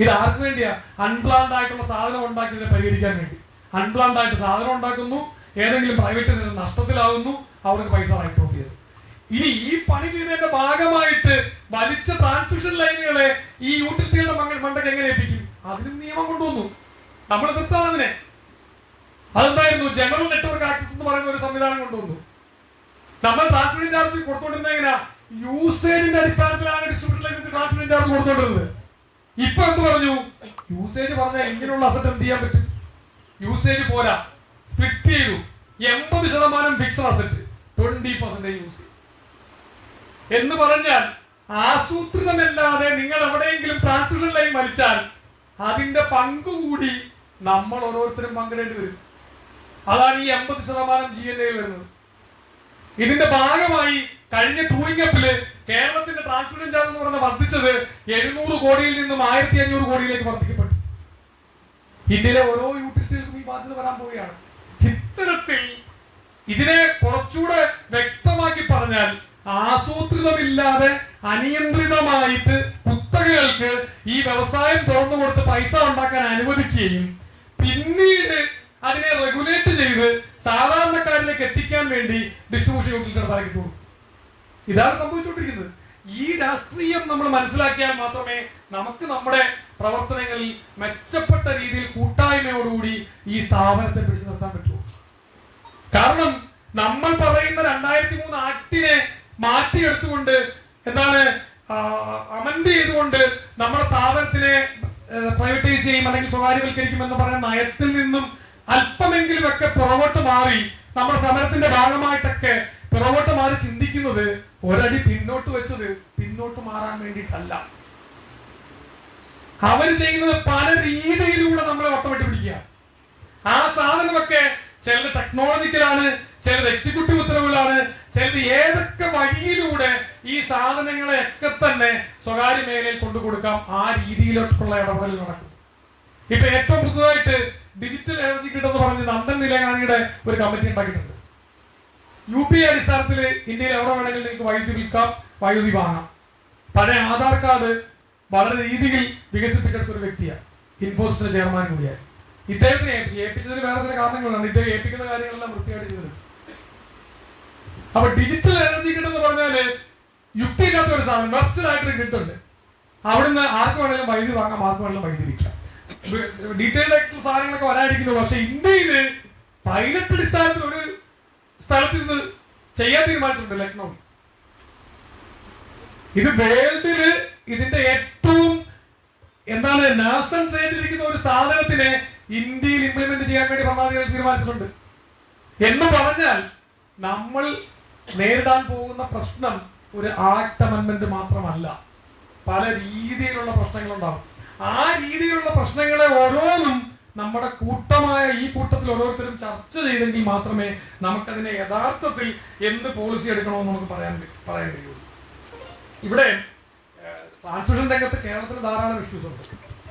ഇത് ആർക്ക് വേണ്ടിയാ? അൺപ്ലാൻഡ് ആയിട്ടുള്ള സാധനം ഉണ്ടാക്കിയതിനെ പരിഹരിക്കാൻ വേണ്ടി. അൺപ്ലാൻഡ് ആയിട്ട് സാധനം ഉണ്ടാക്കുന്നു, ഏതെങ്കിലും പ്രൈവറ്റ് നഷ്ടത്തിലാകുന്നു, അവർക്ക് പൈസ റൈറ്റ് ഓഫ് ചെയ്തു. ഇനി ഈ പണി ചെയ്തതിന്റെ ഭാഗമായിട്ട് വലിച്ച ട്രാൻസ്മിഷൻ ലൈനുകളെ ഈ യൂട്ടിലിറ്റികളുടെ മണ്ടയ്ക്ക് എങ്ങനെ എത്തിക്കും? അതിന് നിയമം കൊണ്ടുവന്നു. നമ്മൾ എതിർത്താണ് അതിനെ. അതെന്തായിരുന്നു? ജനറൽ നെറ്റ്വർക്ക് ആക്സസ് എന്ന് പറയുന്ന ഒരു സംവിധാനം കൊണ്ടുവന്നു. നമ്മൾ ട്രാൻസ്മിഷൻ ചാർജ് കൊടുത്തോണ്ടിരുന്നത് എങ്ങനെയാ? യൂസേജിന്റെ അടിസ്ഥാനത്തിലാണ് ഡിസ്ട്രിബ്യൂഷൻ ലൈസൻസ് ട്രാൻസ്മിഷൻ ചാർജ് കൊടുത്തോണ്ടിരുന്നത്. ഇപ്പൊ എന്ത് പറഞ്ഞു? യൂസേജ് പറഞ്ഞാൽ ഇങ്ങനെയുള്ള അസറ്റ് എന്ത് ചെയ്യാൻ പറ്റും? യൂസേജ് പോരാ, സ്പ്ലിറ്റ് ചെയ്തു. 80% ഫിക്സഡ് അസറ്റ്, 20% യൂസ് എന്ന് പറഞ്ഞാൽ ആസൂത്രിതമല്ലാതെ നിങ്ങൾ എവിടെയെങ്കിലും ട്രാൻസ്മിഷൻ ലൈൻ വലിച്ചാൽ അതിന്റെ പങ്ക് കൂടി നമ്മൾ ഓരോരുത്തരും പങ്കിടേണ്ടി വരും. അതാണ് ഈ 80% GNA വരുന്നത്. ഇതിന്റെ ഭാഗമായി കഴിഞ്ഞ ടൂയിങ് അപ്പില് കേരളത്തിന്റെ ട്രാൻസ്മിഷൻ ചാർജ് എന്ന് പറയുന്നത് വർദ്ധിച്ചത് 700 കോടിയിൽ നിന്നും 1500 കോടിയിലേക്ക് വർദ്ധിക്കപ്പെട്ടു. ഇന്ത്യയിലെ ഓരോ യൂട്ടിലിറ്റികൾക്കും ഈ ബാധ്യത വരാൻ പോവുകയാണ്. ഇത്തരത്തിൽ ഇതിനെ കുറച്ചുകൂടെ വ്യക്തമാക്കി പറഞ്ഞാൽ ആസൂത്രിതമില്ലാതെ അനിയന്ത്രിതമായിട്ട് കുത്തകകൾക്ക് ഈ വ്യവസായം തുറന്നു കൊടുത്ത് പൈസ ഉണ്ടാക്കാൻ അനുവദിക്കുകയും പിന്നീട് അതിനെ റെഗുലേറ്റ് ചെയ്ത് സാധാരണക്കാരിലേക്ക് എത്തിക്കാൻ വേണ്ടി ഡിസ്ട്രിബ്യൂഷൻ യൂട്ടിലിറ്റി താക്കിട്ടു. ഇതാണ് സംഭവിച്ചുകൊണ്ടിരിക്കുന്നത്. ഈ രാഷ്ട്രീയം നമ്മൾ മനസ്സിലാക്കിയാൽ മാത്രമേ നമുക്ക് നമ്മുടെ പ്രവർത്തനങ്ങളിൽ മെച്ചപ്പെട്ട രീതിയിൽ കൂട്ടായ്മയോടുകൂടി ഈ സ്ഥാപനത്തെ പിടിച്ചു നിർത്താൻ പറ്റുള്ളൂ. കാരണം നമ്മൾ പറയുന്ന 2003 ആക്ടിനെ മാറ്റിയെടുത്തുകൊണ്ട് എന്താണ് അമെൻഡ് ചെയ്തുകൊണ്ട് നമ്മുടെ സ്ഥാപനത്തിനെ പ്രൈവറ്റൈസ് ചെയ്യും അല്ലെങ്കിൽ സ്വകാര്യവൽക്കരിക്കും എന്ന് പറയുന്ന നയത്തിൽ നിന്നും അല്പമെങ്കിലും ഒക്കെ പുറകോട്ട് മാറി നമ്മുടെ സമരത്തിന്റെ ഭാഗമായിട്ടൊക്കെ പുറകോട്ട് മാറി ചിന്തിക്കുന്നത് ഒരടി പിന്നോട്ട് വെച്ചത് പിന്നോട്ട് മാറാൻ വേണ്ടിയിട്ടല്ല. അവർ ചെയ്യുന്നത് പല രീതിയിലൂടെ നമ്മളെ വട്ടമിട്ട് പിടിക്കുക. ആ സാധനമൊക്കെ ചിലത് ടെക്നോളജിക്കലാണ്, ചിലത് എക്സിക്യൂട്ടീവ് ഉത്തരവുകളാണ്, ചിലത് ഏതൊക്കെ വഴിയിലൂടെ ഈ സാധനങ്ങളെയൊക്കെ തന്നെ സ്വകാര്യ മേഖലയിൽ കൊണ്ടു കൊടുക്കാം. ആ രീതിയിലോട്ടുള്ള ഇടപെടൽ നടക്കും. ഇപ്പൊ ഏറ്റവും പുതുതായിട്ട് ഡിജിറ്റൽ എനർജി കിട്ടെന്ന് പറഞ്ഞ് നന്ദൻ നിലകാണിയുടെ ഒരു കമ്മിറ്റി ഉണ്ടാക്കിയിട്ടുണ്ട്. UPI അടിസ്ഥാനത്തിൽ ഇന്ത്യയിൽ എവിടെ വേണമെങ്കിലും നിങ്ങൾക്ക് വൈദ്യുതി വിൽക്കാം, വൈദ്യുതി വാങ്ങാം. പഴയ ആധാർ കാർഡ് വളരെ രീതിയിൽ വികസിപ്പിച്ചെടുത്ത ഒരു വ്യക്തിയാണ്. ഇൻഫോസിന്റെ ചെയർമാൻ കൂടിയായി. ഇദ്ദേഹത്തിനെ ഏൽപ്പിച്ചതിന് വേറെ ചില കാരണങ്ങളാണ്. ഇദ്ദേഹം ഏൽപ്പിക്കുന്ന കാര്യങ്ങളെല്ലാം വൃത്തിയായിട്ട് ചെയ്തത്. അപ്പൊ ഡിജിറ്റൽ എനർജി കിട്ടെന്ന് പറഞ്ഞാല് യുക്തിയില്ലാത്ത ഒരു സാധനം, വെർച്വൽ ആയിട്ടൊരു കിട്ടുണ്ട്. അവിടുന്ന് ആർക്ക് വേണമെങ്കിലും വൈദ്യുതി വാങ്ങാം, ആർക്ക് വേണമെങ്കിലും വൈദ്യുതി വിൽക്കാം. ഡീറ്റെയിൽഡ് ആയിട്ടുള്ള സാധനങ്ങളൊക്കെ വരാതിരിക്കുന്നു. പക്ഷെ ഇന്ത്യയില് പൈലറ്റ് അടിസ്ഥാനത്തിൽ ഒരു സ്ഥലത്ത് നിന്ന് ചെയ്യാൻ തീരുമാനിച്ചിട്ടുണ്ട്, ലക്നൌ. ഇത് വേൾഡില് ഇതിന്റെ ഏറ്റവും എന്താണ് നാസൻസ് ആയിട്ടിരിക്കുന്ന ഒരു സാധനത്തിനെ ഇന്ത്യയിൽ ഇംപ്ലിമെന്റ് ചെയ്യാൻ വേണ്ടി ഭരണാധികാരികൾ തീരുമാനിച്ചിട്ടുണ്ട്. എന്ന് പറഞ്ഞാൽ നമ്മൾ നേരിടാൻ പോകുന്ന പ്രശ്നം ഒരു ആക്ട് അമെന്റ്മെന്റ് മാത്രമല്ല, പല രീതിയിലുള്ള പ്രശ്നങ്ങളുണ്ടാവും. ആ രീതിയിലുള്ള പ്രശ്നങ്ങളെ ഓരോന്നും നമ്മുടെ കൂട്ടമായ ഈ കൂട്ടത്തിൽ ഓരോരുത്തരും ചർച്ച ചെയ്തെങ്കിൽ മാത്രമേ നമുക്കതിനെ യഥാർത്ഥത്തിൽ എന്ത് പോളിസി എടുക്കണമെന്ന് നമുക്ക് പറയാൻ കഴിയുള്ളൂ. ഇവിടെ ട്രാൻസ്മിഷൻ രംഗത്ത് കേരളത്തിൽ ധാരാളം ഇഷ്യൂസ് ഉണ്ട്.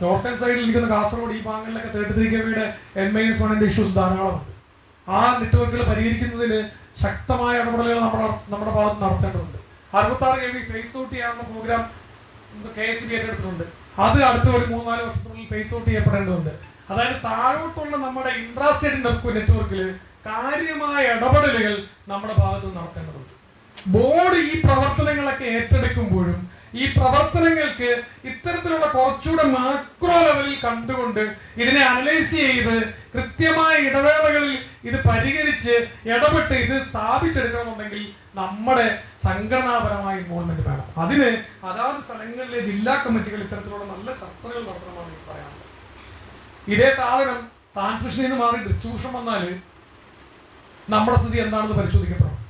നോർത്തേൺ സൈഡിൽ ഇരിക്കുന്ന കാസർഗോഡ് ഈ ഭാഗങ്ങളിലൊക്കെ 33 kVയുടെ N-1 ഇഷ്യൂസ് ധാരാളമുണ്ട്. ആ നെറ്റ്വർക്കുകൾ പരിഹരിക്കുന്നതിന് ശക്തമായ ഇടപെടലുകൾ നമ്മുടെ ഭാഗത്ത് നടത്തേണ്ടതുണ്ട്. 66 kV ഫേസ് ഔട്ട് ചെയ്യാനുള്ള പ്രോഗ്രാം KSB ഏറ്റെടുത്തിട്ടുണ്ട്. അത് അടുത്ത ഒരു 3-4 വർഷത്തിനുള്ളിൽ ഫേസ് ഔട്ട് ചെയ്യപ്പെടേണ്ടതുണ്ട്. അതായത് താഴോട്ടുള്ള നമ്മുടെ ഇൻട്രാസ്റ്റേറ്റ് നെറ്റ്വർക്കിൽ കാര്യമായ ഇടപെടലുകൾ നമ്മുടെ ഭാഗത്ത് നടത്തേണ്ടതുണ്ട്. ബോർഡ് ഈ പ്രവർത്തനങ്ങളൊക്കെ ഏറ്റെടുക്കുമ്പോഴും ഈ പ്രവർത്തനങ്ങൾക്ക് ഇത്തരത്തിലുള്ള കുറച്ചുകൂടെ മാക്രോ ലെവലിൽ കണ്ടുകൊണ്ട് ഇതിനെ അനലൈസ് ചെയ്ത് കൃത്യമായ ഇടവേളകളിൽ ഇത് പരിഹരിച്ച് ഇടപെട്ട് ഇത് സ്ഥാപിച്ചെടുക്കണമെന്നുണ്ടെങ്കിൽ നമ്മുടെ സംഘടനാപരമായ ഇൻവോൾവ്മെന്റ് വേണം. അതിന് അതാത് സ്ഥലങ്ങളിലെ ജില്ലാ കമ്മിറ്റികൾ ഇത്തരത്തിലുള്ള നല്ല ചർച്ചകൾ നടത്തണമെന്ന് എനിക്ക് പറയാനുള്ളത്. ഇതേ സാധനം ട്രാൻസ്മിഷനിൽ നിന്ന് മാറി ഡിസ്ട്രിബ്യൂഷൻ വന്നാല് നമ്മുടെ സ്ഥിതി എന്താണെന്ന് പരിശോധിക്കപ്പെടണം.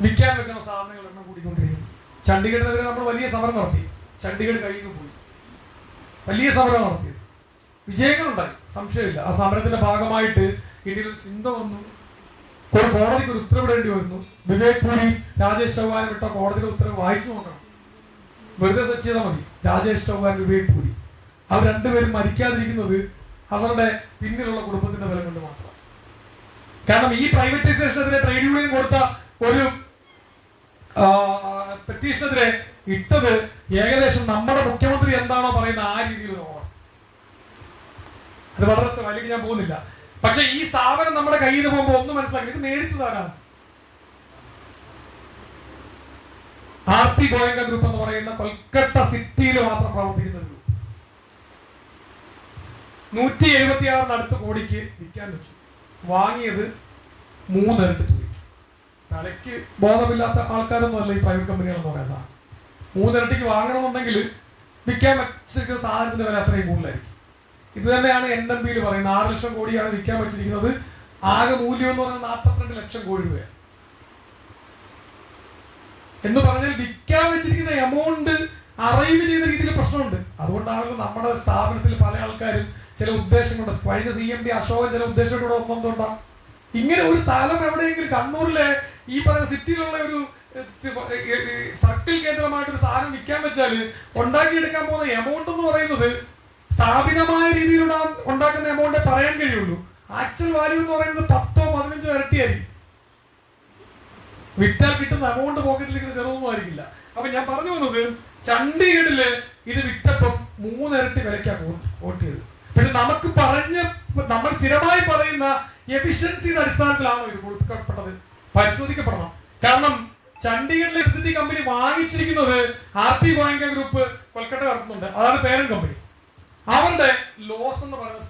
വിൽക്കാൻ വെക്കുന്ന സാധനങ്ങൾ എണ്ണം കൂടിക്കൊണ്ടിരിക്കുന്നു. ചണ്ഡീഗഡിനെതിരെ നമ്മൾ വലിയ സമരം നടത്തി. ചണ്ഡീഗഡ് കയ്യിൽ നിന്ന് പോയി. വലിയ സമരം നടത്തിയത് വിജയങ്ങളുണ്ടായി, സംശയമില്ല. ആ സമരത്തിന്റെ ഭാഗമായിട്ട് ഇന്ത്യയിൽ ഒരു ചിന്ത വന്നു. ഒരു കോടതിക്ക് ഒരു ഉത്തരവിടേണ്ടി വരുന്നു. വിവേക് പൂരി, രാജേഷ് ചൗഹാൻ വിട്ട കോടതിയുടെ ഉത്തരവ് വായിച്ചു നോക്കണം. വെറുതെ സെർച്ച് ചെയ്താൽ മതി. രാജേഷ് ചൗഹാൻ, വിവേക് പൂരി, അവർ രണ്ടുപേരും മരിക്കാതിരിക്കുന്നത് അവരുടെ പിന്നിലുള്ള കുടുംബത്തിന്റെ ബലം കൊണ്ട് മാത്രം. കാരണം ഈ പ്രൈവറ്റൈസേഷനെതിരെ ട്രേഡ് യൂണിയൻ കൊടുത്ത ഒരു പെറ്റീഷനെതിരെ ഇട്ടത് ഏകദേശം നമ്മുടെ മുഖ്യമന്ത്രി എന്താണോ പറയുന്ന ആ രീതിയിൽ ഓണം. അത് വളരെ വലിയ ഞാൻ പോകുന്നില്ല. പക്ഷെ ഈ സ്ഥാപനം നമ്മുടെ കയ്യിൽ നിന്ന് പോകുമ്പോൾ ഒന്ന് മനസ്സിലാക്കി, ഇത് മേടിച്ചതാണ് RT ഗോയങ്ക ഗ്രൂപ്പ് എന്ന് പറയുന്ന കൊൽക്കത്ത സിറ്റിയിൽ മാത്രം പ്രവർത്തിക്കുന്ന ഗ്രൂപ്പ്. 176 കോടിക്ക് വിൽക്കാൻ വെച്ചു. വാങ്ങിയത് 3 ഇരട്ടി തുകയ്ക്ക്. തലയ്ക്ക് ബോധമില്ലാത്ത ആൾക്കാരൊന്നും അല്ല ഈ പ്രൈവറ്റ് കമ്പനികളെന്ന് പറയാൻ സാധനം. 3 ഇരട്ടിക്ക് വാങ്ങണമെന്നുണ്ടെങ്കിൽ വിൽക്കാൻ വെച്ചിരിക്കുന്ന സാധനത്തിന്റെ വില അത്രയും കൂടുതലായിരിക്കും. ഇത് തന്നെയാണ് NMBയിൽ പറയുന്നത്. 6 ലക്ഷം കോടിയാണ് വിൽക്കാൻ വെച്ചിരിക്കുന്നത്. ആകെ മൂല്യം എന്ന് പറയുന്നത് 42 ലക്ഷം കോടി രൂപയാണ്. എന്ന് പറഞ്ഞാൽ വിൽക്കാൻ വെച്ചിരിക്കുന്ന എമൗണ്ട് അറൈവ് ചെയ്ത രീതിയിൽ പ്രശ്നമുണ്ട്. അതുകൊണ്ടാണ് നമ്മുടെ സ്ഥാപനത്തിൽ പല ആൾക്കാരും ചില ഉദ്ദേശങ്ങളുണ്ട്. കഴിഞ്ഞ CMD അശോകൻ ചില ഉദ്ദേശത്തോടെ ഒന്നെന്തുകൊണ്ടാ ഇങ്ങനെ ഒരു സ്ഥലം എവിടെയെങ്കിലും കണ്ണൂരിലെ ഈ പറയുന്ന സിറ്റിയിലുള്ള ഒരു സർക്കിൾ കേന്ദ്രമായിട്ട് ഒരു സാധനം വിൽക്കാൻ വെച്ചാൽ ഉണ്ടാക്കിയെടുക്കാൻ പോകുന്ന എമൗണ്ട് എന്ന് പറയുന്നത് സ്ഥാപിതമായ രീതിയിലുള്ള ഉണ്ടാക്കുന്ന എമൗണ്ടേ പറയാൻ കഴിയുള്ളൂ. ആക്ച്വൽ വാല്യൂ എന്ന് പറയുന്നത് 10-15 ഇരട്ടിയായിരിക്കും. വിറ്റാൽ കിട്ടുന്ന എമൗണ്ട് പോക്കറ്റിലിരിക്കുന്ന ചെറുതൊന്നും ആയിരിക്കില്ല. അപ്പൊ ഞാൻ പറഞ്ഞു വന്നത്, ചണ്ഡീഗഡില് ഇത് വിറ്റപ്പം 3 ഇരട്ടി വിലയ്ക്കാണ് വോട്ട് ചെയ്തത്. പക്ഷെ നമ്മൾ സ്ഥിരമായി പറയുന്ന എഫിഷ്യൻസിയുടെ അടിസ്ഥാനത്തിലാണോ ഇത് കൊടുക്കപ്പെട്ടത്? പരിശോധിക്കപ്പെടണം. കാരണം ചണ്ഡീഗഡിലെ ഇലക്ട്രിസിറ്റി കമ്പനി വാങ്ങിച്ചിരിക്കുന്നത് RP ഗോയങ്ക ഗ്രൂപ്പ് കൊൽക്കത്ത നടത്തുന്നുണ്ട്. അതാണ് പേരന്റ് കമ്പനി. അവരുടെ ലോസ് എന്ന് പറയുന്നത്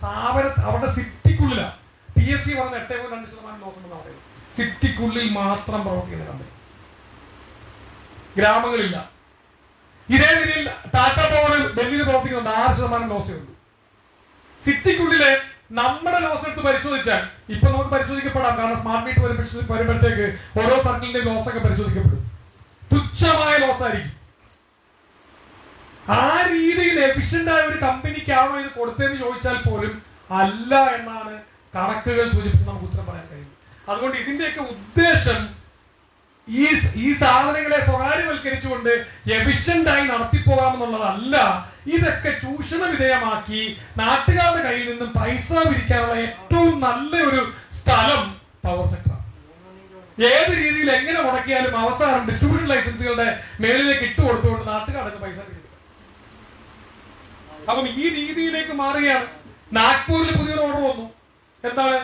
അവരുടെ സിറ്റിക്കുള്ളിലാണ്. PFC പറഞ്ഞ 8.2% ലോസ് ഉണ്ടെന്ന് പറയുന്നത്. സിറ്റിക്കുള്ളിൽ മാത്രം പ്രവർത്തിക്കുന്ന കമ്പനി, ഗ്രാമങ്ങളില്ല. ഇതേ രീതിയിൽ ടാറ്റ പവർ ഡൽഹിയിൽ പ്രവർത്തിക്കുന്നുണ്ട്, 6% ലോസേ ഉള്ളൂ. സിറ്റിക്കുള്ളിലെ നമ്മുടെ ലോസ് എടുത്ത് പരിശോധിച്ചാൽ ഇപ്പൊ നമുക്ക് പരിശോധിക്കപ്പെടാം. കാരണം സ്മാർട്ട് മീറ്റർ വരുമ്പോഴത്തേക്ക് ഓരോ സർക്കിളിന്റെ ലോസ് ഒക്കെ പരിശോധിക്കപ്പെടും. തുച്ഛമായ ലോസ് ആയിരിക്കും. ആ രീതിയിൽ എഫിഷ്യന്റ് ആയ ഒരു കമ്പനിക്കാണോ ഇത് കൊടുത്തതെന്ന് ചോദിച്ചാൽ പോലും അല്ല എന്നാണ് കണക്കുകൾ സൂചിപ്പിച്ച് നമുക്ക് ഉത്തരം പറയാൻ കഴിയും. അതുകൊണ്ട് ഇതിന്റെയൊക്കെ ഉദ്ദേശം ഈ സാധനങ്ങളെ സ്വകാര്യവൽക്കരിച്ചുകൊണ്ട് എഫിഷ്യന്റ് ആയി നടത്തിപ്പോകാമെന്നുള്ളതല്ല. ഇതൊക്കെ ചൂഷണ വിധേയമാക്കി നാട്ടുകാരുടെ കയ്യിൽ നിന്നും പൈസ പിരിക്കാനുള്ള ഏറ്റവും നല്ല ഒരു സ്ഥലം പവർ സെക്ടറാണ്. ഏത് രീതിയിൽ എങ്ങനെ മുടക്കിയാലും അവസാനം ഡിസ്ട്രിബ്യൂഷൻ ലൈസൻസുകളുടെ മേളിലേക്ക് ഇട്ടുകൊടുത്തുകൊണ്ട് നാട്ടുകാർക്ക് പൈസ കിട്ടും. അപ്പം ഈ രീതിയിലേക്ക് മാറുകയാണ്. നാഗ്പൂരിൽ പുതിയൊരു ഓർഡർ വന്നു. എന്താണ്?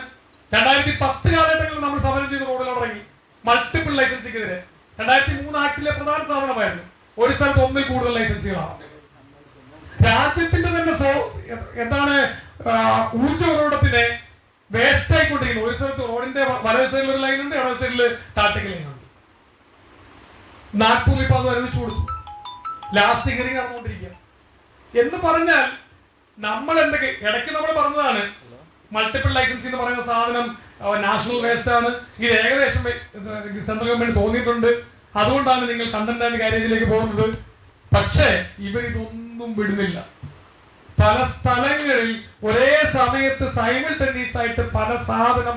2010 കാലഘട്ടങ്ങളിൽ നമ്മൾ സമരം ചെയ്ത് റോഡിൽ ഇറങ്ങി മൾട്ടിപ്പിൾ ലൈസൻസിക്കെതിരെ. 2003 ആക്ടിലെ പ്രധാന സാധനമായിരുന്നു ഒരു സ്ഥലത്ത് 1-ൽ കൂടുതൽ ലൈസൻസുകളാണ്. രാജ്യത്തിന്റെ തന്നെ എന്താണ് ഊർജ്ജ ഉറവിടത്തിനെ വേസ്റ്റ് ആയിക്കൊണ്ടിരിക്കുന്നു. ഒരു സ്ഥലത്ത് റോഡിന്റെ വലത് സൈഡിൽ ഒരു ലൈനുണ്ട്, ഇടത് സൈഡിൽ ടാറ്റയ്ക്ക് ലൈനുണ്ട്. നാഗ്പൂരിൽ ഇപ്പൊ അത് അനുവദിച്ചു കൊടുത്തു. ലാസ്റ്റ് ഹിയറിംഗ് നടന്നുകൊണ്ടിരിക്കുക. എന്ന് പറഞ്ഞാൽ നമ്മൾ എന്തൊക്കെ ഇടയ്ക്ക് നമ്മൾ പറഞ്ഞതാണ്, മൾട്ടിപ്പിൾ ലൈസൻസ് എന്ന് പറയുന്ന സാധനം നാഷണൽ വേസ്റ്റ് ആണ്. ഇത് ഏകദേശം സെൻട്രൽ ഗവൺമെന്റ് തോന്നിയിട്ടുണ്ട്. അതുകൊണ്ടാണ് നിങ്ങൾ കണ്ടന്റ് ആൻഡ് കാര്യത്തിലേക്ക് പോകുന്നത്. പക്ഷേ ഇവർ ഇതൊന്നും വിടുന്നില്ല. പല സ്ഥലങ്ങളിൽ ഒരേ സമയത്ത് സൈമിൾട്ടേനിയസ് ആയിട്ട് പല സാധനം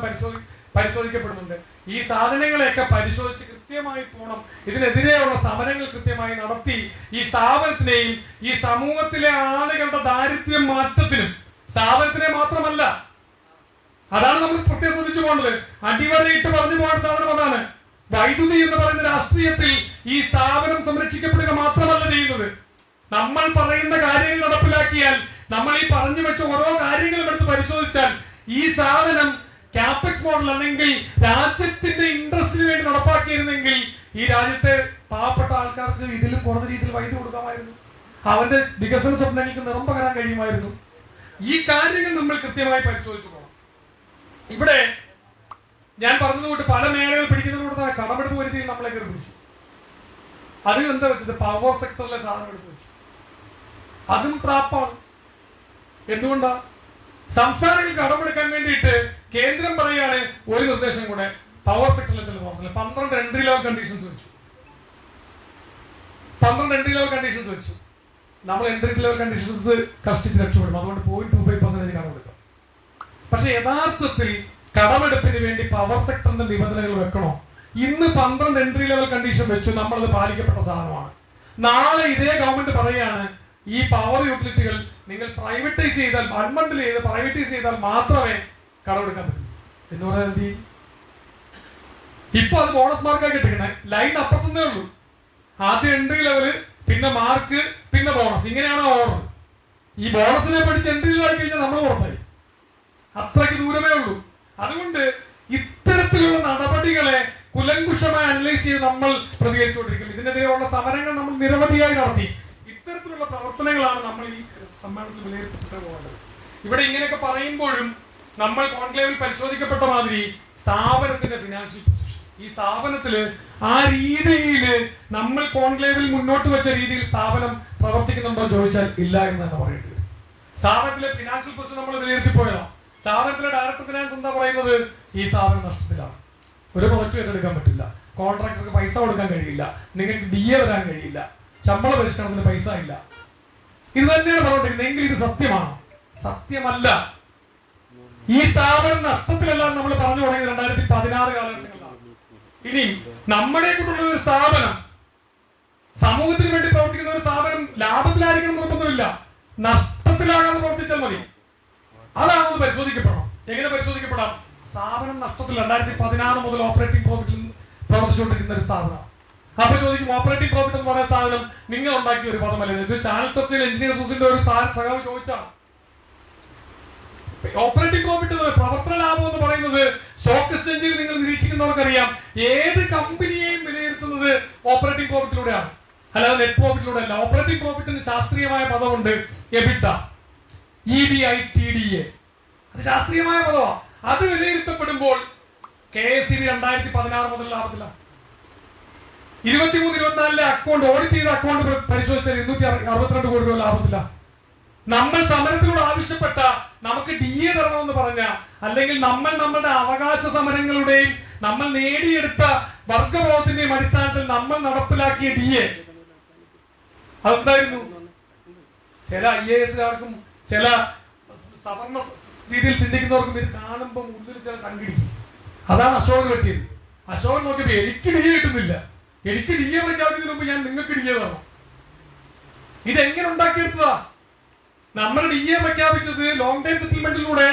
പരിശോധിക്കപ്പെടുന്നുണ്ട്. ഈ സാധനങ്ങളെയൊക്കെ പരിശോധിച്ച് കൃത്യമായി പോകണം. ഇതിനെതിരെയുള്ള സമരങ്ങൾ കൃത്യമായി നടത്തി ഈ സ്ഥാപനത്തിനെയും ഈ സമൂഹത്തിലെ ആളുകളുടെ ദാരിദ്ര്യം മാറ്റത്തിനും, സ്ഥാപനത്തിനെ മാത്രമല്ല, അതാണ് നമ്മൾ പ്രത്യേകം ശ്രദ്ധിച്ചു പോകേണ്ടത്. അടിവരയിട്ട് പറഞ്ഞു പോകേണ്ട സാധനം അതാണ്. വൈദ്യുതി എന്ന് പറയുന്ന രാഷ്ട്രീയത്തിൽ ഈ സ്ഥാപനം സംരക്ഷിക്കപ്പെടുക മാത്രമല്ല ചെയ്യുന്നത്. നമ്മൾ പറയുന്ന കാര്യങ്ങൾ നടപ്പിലാക്കിയാൽ, നമ്മൾ ഈ പറഞ്ഞു വെച്ച ഓരോ കാര്യങ്ങളും എടുത്ത് പരിശോധിച്ചാൽ ഈ സാധനം ക്യാപെക്സ് മോഡൽ അല്ലെങ്കിൽ രാജ്യത്തിന്റെ ഇൻട്രസ്റ്റിന് വേണ്ടി നടപ്പാക്കിയിരുന്നെങ്കിൽ ഈ രാജ്യത്തെ പാവപ്പെട്ട ആൾക്കാർക്ക് ഇതിലും കുറഞ്ഞ രീതിയിൽ വൈദ്യുതി കൊടുക്കാമായിരുന്നു. അവന്റെ വികസന സ്വപ്നങ്ങൾക്ക് നിറം പകരാൻ കഴിയുമായിരുന്നു. ഈ കാര്യങ്ങൾ നമ്മൾ കൃത്യമായി പരിശോധിച്ചു പോകണം. ഇവിടെ ഞാൻ പറഞ്ഞതുകൊണ്ട് പല മേഖലകൾ പിടിക്കുന്നതുകൊണ്ട് തന്നെ കടമെടുപ്പ് വരുത്തിയിൽ നമ്മളെ കയറി പിടിച്ചു. അതിന് എന്താ വെച്ചത്? പവർ സെക്ടറിലെ സാധനം എടുത്ത് വെച്ചു. അതും ട്രാപ്പാണ്. എന്തുകൊണ്ടാ? സംസ്ഥാനങ്ങൾ കടമെടുക്കാൻ വേണ്ടിയിട്ട് കേന്ദ്രം പറയുകയാണ് ഒരു നിർദ്ദേശം കൂടെ പവർ സെക്ടറിലെ ചില 12 എൻട്രി ലെവൽ കണ്ടീഷൻസ് വെച്ചു. 12 എൻട്രി ലെവൽ കണ്ടീഷൻസ് വെച്ചു. നമ്മൾ എൻട്രി ലെവൽ കണ്ടീഷൻസ് കഷ്ടിച്ച് രക്ഷപ്പെടും. അതുകൊണ്ട് 0.25% കടമെടുക്കാം. പക്ഷെ യഥാർത്ഥത്തിൽ കടമെടുപ്പിന് വേണ്ടി പവർ സെക്ടറിന്റെ നിബന്ധനകൾ വെക്കണോ? ഇന്ന് 12 എൻട്രി ലെവൽ കണ്ടീഷൻ വെച്ചു. നമ്മളത് പാലിക്കപ്പെട്ട സാധനമാണ്. നാളെ ഇതേ ഗവൺമെന്റ് പറയുകയാണ് ഈ പവർ യൂട്ടിലിറ്റികൾ നിങ്ങൾ പ്രൈവറ്റൈസ് ചെയ്താൽ, അൺബണ്ടിൽ ചെയ്ത് പ്രൈവറ്റൈസ് ചെയ്താൽ മാത്രമേ കടമെടുക്കാൻ പറ്റൂ എന്ന് പറയാൻ എന്ത് ചെയ്യും? ഇപ്പൊ അത് ബോണസ് മാർക്കായി കിട്ടിക്കണേ. ലൈൻ അപ്പുറത്തുനിന്നേ ഉള്ളൂ. ആദ്യം എൻട്രി ലെവല്, പിന്നെ മാർക്ക്, പിന്നെ ബോണസ്. ഇങ്ങനെയാണ് ഓർഡർ. ഈ ബോണസിനെ പഠിച്ച് എൻട്രി ലെവൽ കഴിഞ്ഞാൽ നമ്മൾ പുറത്തായി. അത്രയ്ക്ക് ദൂരമേ ഉള്ളൂ. അതുകൊണ്ട് ഇത്തരത്തിലുള്ള നടപടികളെ കുലങ്കുഷമായി അനലൈസ് ചെയ്ത് നമ്മൾ പ്രതികരിച്ചുകൊണ്ടിരിക്കും. ഇതിനെതിരെയുള്ള സമരങ്ങൾ നമ്മൾ നിരവധിയായി നടത്തി. ഇത്തരത്തിലുള്ള പ്രവർത്തനങ്ങളാണ് നമ്മൾ ഈ സമ്മേളനത്തിൽ വിലയിരുത്തിട്ട് പോകേണ്ടത്. ഇവിടെ ഇങ്ങനെയൊക്കെ പറയുമ്പോഴും നമ്മൾ കോൺക്ലേവിൽ പരിശോധിക്കപ്പെട്ട മാതിരി സ്ഥാപനത്തിന്റെ ഫിനാൻഷ്യൽ പൊസിഷൻ, ഈ സ്ഥാപനത്തില് ആ രീതിയിൽ നമ്മൾ കോൺക്ലേവിൽ മുന്നോട്ട് വെച്ച രീതിയിൽ സ്ഥാപനം പ്രവർത്തിക്കുന്നുണ്ടോ ചോദിച്ചാൽ ഇല്ല എന്ന് തന്നെ പറയേണ്ടി വരും. സ്ഥാപനത്തിലെ ഫിനാൻഷ്യൽ പൊസിഷൻ നമ്മൾ വിലയിരുത്തിപ്പോയതാണ്. സ്ഥാപനത്തിലെ ഡയറക്ടർ ഫിനാൻസ് എന്താ പറയുന്നത്? ഈ സ്ഥാപനം നഷ്ടത്തിലാണ്, ഒരു പ്രൊജക്ട് ഏറ്റെടുക്കാൻ പറ്റില്ല, കോൺട്രാക്ടർക്ക് പൈസ കൊടുക്കാൻ കഴിയില്ല, നിങ്ങൾക്ക് DA വരാൻ കഴിയില്ല. ശമ്പള പരിഷ്കരണത്തിന് പൈസ ഇല്ല. ഇത് തന്നെയാണ് പറഞ്ഞുകൊണ്ടിരിക്കുന്നത്. എങ്കിൽ ഇത് സത്യമാണ്? സത്യമല്ല. ഈ സ്ഥാപനം നഷ്ടത്തിലല്ല നമ്മൾ പറഞ്ഞു തുടങ്ങിയത് 2016 കാലഘട്ടങ്ങളിലാണ്. ഇനി നമ്മുടെ കൂട്ടുള്ള ഒരു സ്ഥാപനം, സമൂഹത്തിന് വേണ്ടി പ്രവർത്തിക്കുന്ന ഒരു സ്ഥാപനം ലാഭത്തിലായിരിക്കണം നിർബന്ധമില്ല, നഷ്ടത്തിലാകാതെ പ്രവർത്തിച്ചാൽ മതി. അതാണെന്ന് പരിശോധിക്കപ്പെടണം. എങ്ങനെ പരിശോധിക്കപ്പെടാം? സ്ഥാപനം നഷ്ടത്തിൽ 2016 മുതൽ ഓപ്പറേറ്റിംഗ് പ്രോഫിറ്റിൽ പ്രവർത്തിച്ചുകൊണ്ടിരിക്കുന്ന ഒരു സ്ഥാപനം. അപ്പൊ ചോദിക്കും, ഓപ്പറേറ്റിംഗ് പ്രോഫിറ്റ് എന്ന് പറയുന്ന സാധനം നിങ്ങൾ ഉണ്ടാക്കിയ ഒരു പദമല്ലേ? ഇത് ചാനൽ ചർച്ചയിൽ എഞ്ചിനീയർ സൂസിന്റെ ഒരു സഖാവ് ചോദിച്ചാണ്. ഓപ്പറേറ്റിംഗ് പ്രോഫിറ്റ് പ്രവർത്തന ലാഭം എന്ന് പറയുന്നത് സ്റ്റോക്ക് എക്സ്ചേഞ്ചിൽ നിങ്ങൾ നിരീക്ഷിക്കുന്നവർക്കറിയാം, ഏത് കമ്പനിയെയും വിലയിരുത്തുന്നത് ഓപ്പറേറ്റിംഗ് പ്രോഫിറ്റിലൂടെയാണ്, അല്ലാതെ നെറ്റ് പ്രോഫിറ്റിലൂടെ അല്ല. ഓപ്പറേറ്റിംഗ് പ്രോഫിറ്റിന് ശാസ്ത്രീയമായ പദമുണ്ട്, എബിട്ട, EBITDA. അത് ശാസ്ത്രീയമായ പദമാണ്. അത് വിലയിരുത്തപ്പെടുമ്പോൾ KSEB 2016 മുതൽ ലാഭത്തില്ല. 23-24 അക്കൗണ്ട് ഓഡിറ്റ് ചെയ്ത അക്കൗണ്ട് പരിശോധിച്ചാൽ 262 കോടി രൂപ ലാഭത്തില്ല. നമ്മൾ സമരത്തിലൂടെ ആവശ്യപ്പെട്ട നമുക്ക് DA തരണമെന്ന് പറഞ്ഞ, അല്ലെങ്കിൽ നമ്മൾ നമ്മുടെ അവകാശ സമരങ്ങളുടെയും നമ്മൾ നേടിയെടുത്ത വർഗബോധത്തിന്റെയും അടിസ്ഥാനത്തിൽ നമ്മൾ നടപ്പിലാക്കിയ DA അതെന്തായിരുന്നു? ചില IAS-കാർക്കും ചില സവർണ രീതിയിൽ ചിന്തിക്കുന്നവർക്കും ഇത് കാണുമ്പോൾ ഉള്ളിൽ ചില സംഘടിക്കും. അതാണ് അശോകന് പറ്റിയത്. അശോകൻ നോക്കിയപ്പോ എനിക്ക് DA കിട്ടുന്നില്ല, എനിക്ക് DA പ്രഖ്യാപിക്കുന്നതിന് മുമ്പ് ഞാൻ നിങ്ങൾക്ക് DA തരണം. ഇതെങ്ങനെ ഉണ്ടാക്കിയെടുത്തതാ? നമ്മുടെ DA പ്രഖ്യാപിച്ചത് ലോങ് ടൈം സെറ്റിൽമെന്റിലൂടെ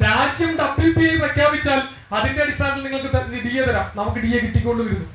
രാജ്യം WPI പ്രഖ്യാപിച്ചാൽ അതിന്റെ അടിസ്ഥാനത്തിൽ നിങ്ങൾക്ക് DA തരാം, നമുക്ക് DA കിട്ടിക്കൊണ്ട് വരുന്നു.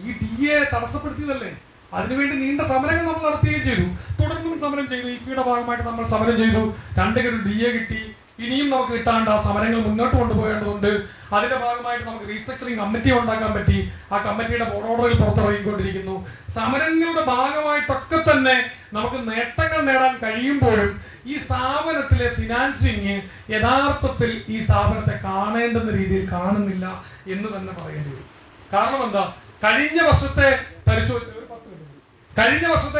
ഈ DA തടസ്സപ്പെടുത്തിയതല്ലേ? അതിനുവേണ്ടി നീണ്ട സമരങ്ങൾ നമ്മൾ നടത്തുകയും ചെയ്തു, തുടർന്നും സമരം ചെയ്തു. ഇഫിയുടെ ഭാഗമായിട്ട് നമ്മൾ സമരം ചെയ്തു, 2 ഗഡു DA കിട്ടി. ഇനിയും നമുക്ക് കിട്ടാണ്ട് ആ സമരങ്ങൾ മുന്നോട്ട് കൊണ്ടുപോകേണ്ടതുണ്ട്. അതിന്റെ ഭാഗമായിട്ട് നമുക്ക് റീസ്ട്രക്ചറിംഗ് കമ്മിറ്റി ഉണ്ടാക്കാൻ പറ്റി. ആ കമ്മിറ്റിയുടെ ബോർഡ് ഓർഡറിൽ പുറത്തിറങ്ങിക്കൊണ്ടിരിക്കുന്നു. സമരങ്ങളുടെ ഭാഗമായിട്ടൊക്കെ തന്നെ നമുക്ക് നേട്ടങ്ങൾ നേടാൻ കഴിയുമ്പോഴും ഈ സ്ഥാപനത്തിലെ ഫിനാൻസിങ് യഥാർത്ഥത്തിൽ ഈ സ്ഥാപനത്തെ കാണേണ്ടുന്ന രീതിയിൽ കാണുന്നില്ല എന്ന് തന്നെ പറയേണ്ടി വരും. കാരണം എന്താ? കഴിഞ്ഞ വർഷത്തെ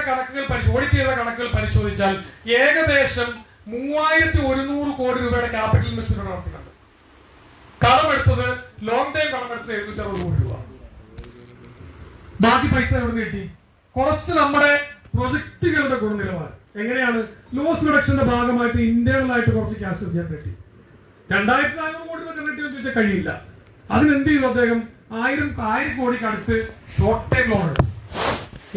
കണക്കുകൾ ഓഡിറ്റ് ചെയ്ത കണക്കുകൾ പരിശോധിച്ചാൽ ഏകദേശം 3100 കോടി രൂപയുടെ ക്യാപിറ്റൽ ഇൻവെസ്റ്റ്മെന്റ് നടത്തിയിട്ടുണ്ട്. കടമെടുത്തത്, ലോങ് ടൈം കടമെടുത്തത് 760 കോടി രൂപ. ബാക്കി പൈസ എവിടെ നിന്ന് കിട്ടി? കുറച്ച് നമ്മുടെ പ്രൊജക്ടുകളുടെ ഗുണനിലവാരം എങ്ങനെയാണ്? ലോസ് റിഡക്ഷന്റെ ഭാഗമായിട്ട് ഇന്റേണൽ ആയിട്ട് കുറച്ച് ക്യാഷ് ചെയ്യാൻ പറ്റി. 2400 കോടി രൂപ ജനറേറ്റ് ചെയ്യാൻ ചോദിച്ചാൽ കഴിയില്ല. അതിനെന്ത് ചെയ്തു അദ്ദേഹം? 1000 കോടിക്ക് അടുത്ത് ഷോർട്ട് ടൈം ലോൺ എടുത്തു.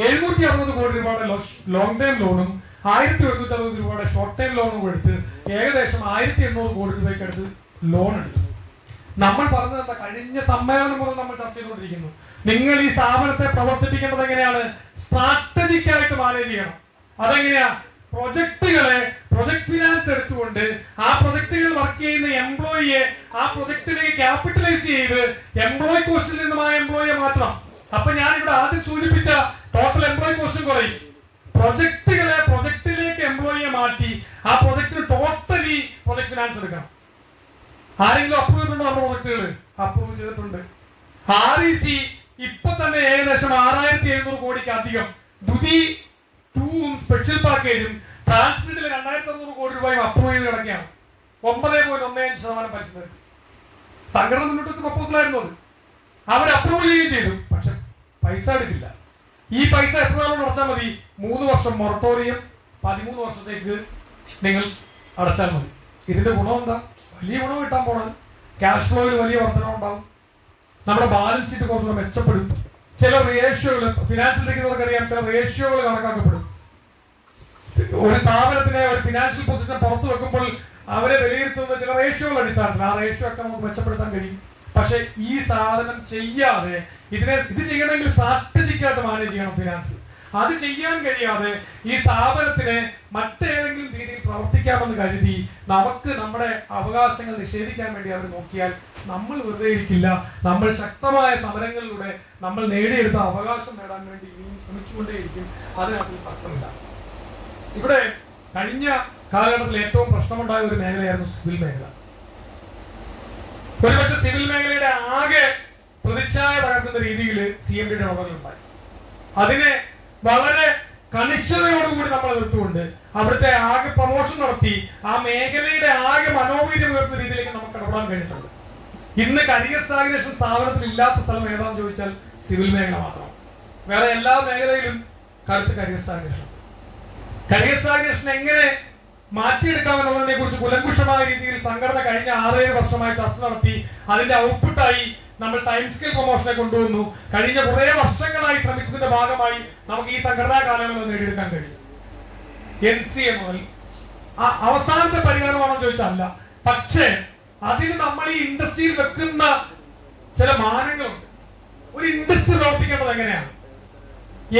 760 കോടി രൂപയുടെ ലോങ് ടൈം ലോണും 1160 രൂപയുടെ ഷോർട്ട് ടൈം ലോണും എടുത്ത് ഏകദേശം 1800 കോടി രൂപയ്ക്ക് അടുത്ത് ലോൺ എടുത്തു. നമ്മൾ പറഞ്ഞത് എന്താ? കഴിഞ്ഞ സമ്മേളനം മുതൽ നമ്മൾ ചർച്ച ചെയ്തുകൊണ്ടിരിക്കുന്നു, നിങ്ങൾ ഈ സ്ഥാപനത്തെ പ്രവർത്തിപ്പിക്കേണ്ടത് എങ്ങനെയാണ്? സ്ട്രാറ്റജിക് ആയിട്ട് മാനേജ് ചെയ്യണം. അതെങ്ങനെയാ? പ്രൊജക്ട് ഫിനാൻസ് എടുത്തുകൊണ്ട് ആ പ്രൊജക്ടുകൾ വർക്ക് ചെയ്യുന്ന എംപ്ലോയിയെ ആ പ്രൊജക്ടിലേക്ക് ക്യാപിറ്റലൈസ് ചെയ്ത് എംപ്ലോയി കോസ്റ്റിൽ നിന്നും ആ എംപ്ലോയിയെ മാറ്റണം. അപ്പൊ ഞാൻ ഇവിടെ ആദ്യം സൂചിപ്പിച്ച ടോട്ടൽ എംപ്ലോയി കോസ്റ്റ് കുറയും. പ്രൊജക്ടിലേക്ക് എംപ്ലോയിയെ മാറ്റി ആ പ്രൊജക്ടിന് ടോട്ടലി പ്രൊജക്ട് ഫിനാൻസ് എടുക്കണം. ആരെങ്കിലും അപ്രൂവ് ചെയ്തിട്ടുണ്ടോ? നമ്മുടെ പ്രൊജക്ടുകൾ അപ്രൂവ് ചെയ്തിട്ടുണ്ട്. REC ഇപ്പൊ തന്നെ ഏകദേശം 6700 കോടിക്ക് അധികം ദുതി 2 സ്പെഷ്യൽ പാക്കേജും ട്രാൻസ്മിറ്റിൽ 2600 കോടി രൂപയും അപ്രൂവ് ചെയ്ത് കിടക്കുകയാണ്. 9.15% പലിശ നിരക്ക്. സംഘടന മുന്നോട്ട് വെച്ച പ്രപ്പോസൽ ആയിരുന്നു അത്. അവർ അപ്രൂവ് ചെയ്യുകയും ചെയ്തു, പക്ഷെ പൈസ എടുക്കില്ല. ഈ പൈസ എത്ര നാളുകൊണ്ട് അടച്ചാൽ മതി? 3 വർഷം മൊറട്ടോറിയം, 13 വർഷത്തേക്ക് നിങ്ങൾ അടച്ചാൽ മതി. ഇതിന്റെ ഗുണം എന്താ? വലിയ ഗുണം കിട്ടാൻ പോണത്. ക്യാഷ് ഫ്ലോയിൽ വലിയ വർധന ഉണ്ടാവും, നമ്മുടെ ബാലൻസ് ഷീറ്റ് കുറച്ചുകൂടെ മെച്ചപ്പെടും. ചില റേഷ്യോകൾ ഫിനാൻസിലിരിക്കുന്നവർക്കറിയാം, ചില റേഷ്യോകൾ കണക്കാക്കപ്പെടും. ഒരു സ്ഥാപനത്തിനെ ഒരു ഫിനാൻഷ്യൽ പൊസിഷൻ പുറത്തു വെക്കുമ്പോൾ അവരെ വിലയിരുത്തുന്ന ചില റേഷ്യോകൾ അടിസ്ഥാനത്തിൽ ആ റേഷ്യോ ഒക്കെ നമുക്ക് മെച്ചപ്പെടുത്താൻ കഴിയും. പക്ഷെ ഈ സാധനം ചെയ്യാതെ ഇത് ചെയ്യണമെങ്കിൽ സ്ട്രാറ്റജിക് ആയിട്ട് മാനേജ് ചെയ്യണം ഫിനാൻസ്. അത് ചെയ്യാൻ കഴിയാതെ ഈ സ്ഥാപനത്തിനെ മറ്റേതെങ്കിലും രീതിയിൽ പ്രവർത്തിക്കാമെന്ന് കരുതി നമുക്ക് നമ്മുടെ അവകാശങ്ങൾ നിഷേധിക്കാൻ വേണ്ടി അവർ നോക്കിയാൽ നമ്മൾ വെറുതെ ഇരിക്കില്ല. നമ്മൾ ശക്തമായ സമരങ്ങളിലൂടെ നമ്മൾ നേടിയെടുത്ത അവകാശം നേടാൻ വേണ്ടി ഇനിയും ശ്രമിച്ചുകൊണ്ടേയിരിക്കും. അതിനകത്ത് പ്രശ്നമില്ല. ഇവിടെ കഴിഞ്ഞ കാലഘട്ടത്തിൽ ഏറ്റവും പ്രശ്നമുണ്ടായ ഒരു മേഖലയായിരുന്നു സിവിൽ മേഖല. ഒരുപക്ഷെ സിവിൽ മേഖലയുടെ ആകെ പ്രതിച്ഛായ തകർക്കുന്ന രീതിയിൽ CMD-യുടെ ഇടപെടലുണ്ടായി. അതിനെ വളരെ കണിശതയോടുകൂടി നമ്മൾ എതിർത്തുകൊണ്ട് അവിടുത്തെ ആകെ പ്രൊമോഷൻ നടത്തി ആ മേഖലയുടെ ആകെ മനോവീര്യം ഉയർത്തുന്ന രീതിയിലേക്ക് നമുക്ക് ഇടപെടാൻ കഴിഞ്ഞിട്ടുണ്ട്. ഇന്ന് കരിയർ സ്റ്റാഗ്നേഷൻ സ്ഥാപനത്തിൽ ഇല്ലാത്ത സ്ഥലം ഏതാണെന്ന് ചോദിച്ചാൽ സിവിൽ മേഖല മാത്രം. വേറെ എല്ലാ മേഖലയിലും അടുത്ത കരിയർ സ്റ്റാഗ്നേഷൻ. കരിയർ സ്റ്റാഗ്നേഷൻ എങ്ങനെ മാറ്റിയെടുക്കാമെന്നുള്ളതിനെ കുറിച്ച് കുലങ്കുഷമായ രീതിയിൽ സംഘടന കഴിഞ്ഞ 6-7 വർഷമായി ചർച്ച നടത്തി. അതിന്റെ ഔട്ട്പുട്ടായി നമ്മൾ ടൈം സ്കെയിൽ പ്രൊമോഷനെ കൊണ്ടുവന്നു. കഴിഞ്ഞ കുറെ വർഷങ്ങളായി ശ്രമിച്ചതിന്റെ ഭാഗമായി നമുക്ക് ഈ സംഘടനാ കാലയളവ് നേടിയെടുക്കാൻ കഴിയും. NCA മുതൽ അവസാനത്തെ പരിഹാരമാണെന്ന് ചോദിച്ചാൽ അല്ല. പക്ഷേ അതിന് നമ്മൾ ഈ ഇൻഡസ്ട്രിയിൽ വെക്കുന്ന ചില മാനങ്ങളുണ്ട്. ഒരു ഇൻഡസ്ട്രി പ്രവർത്തിക്കേണ്ടത് എങ്ങനെയാണ്?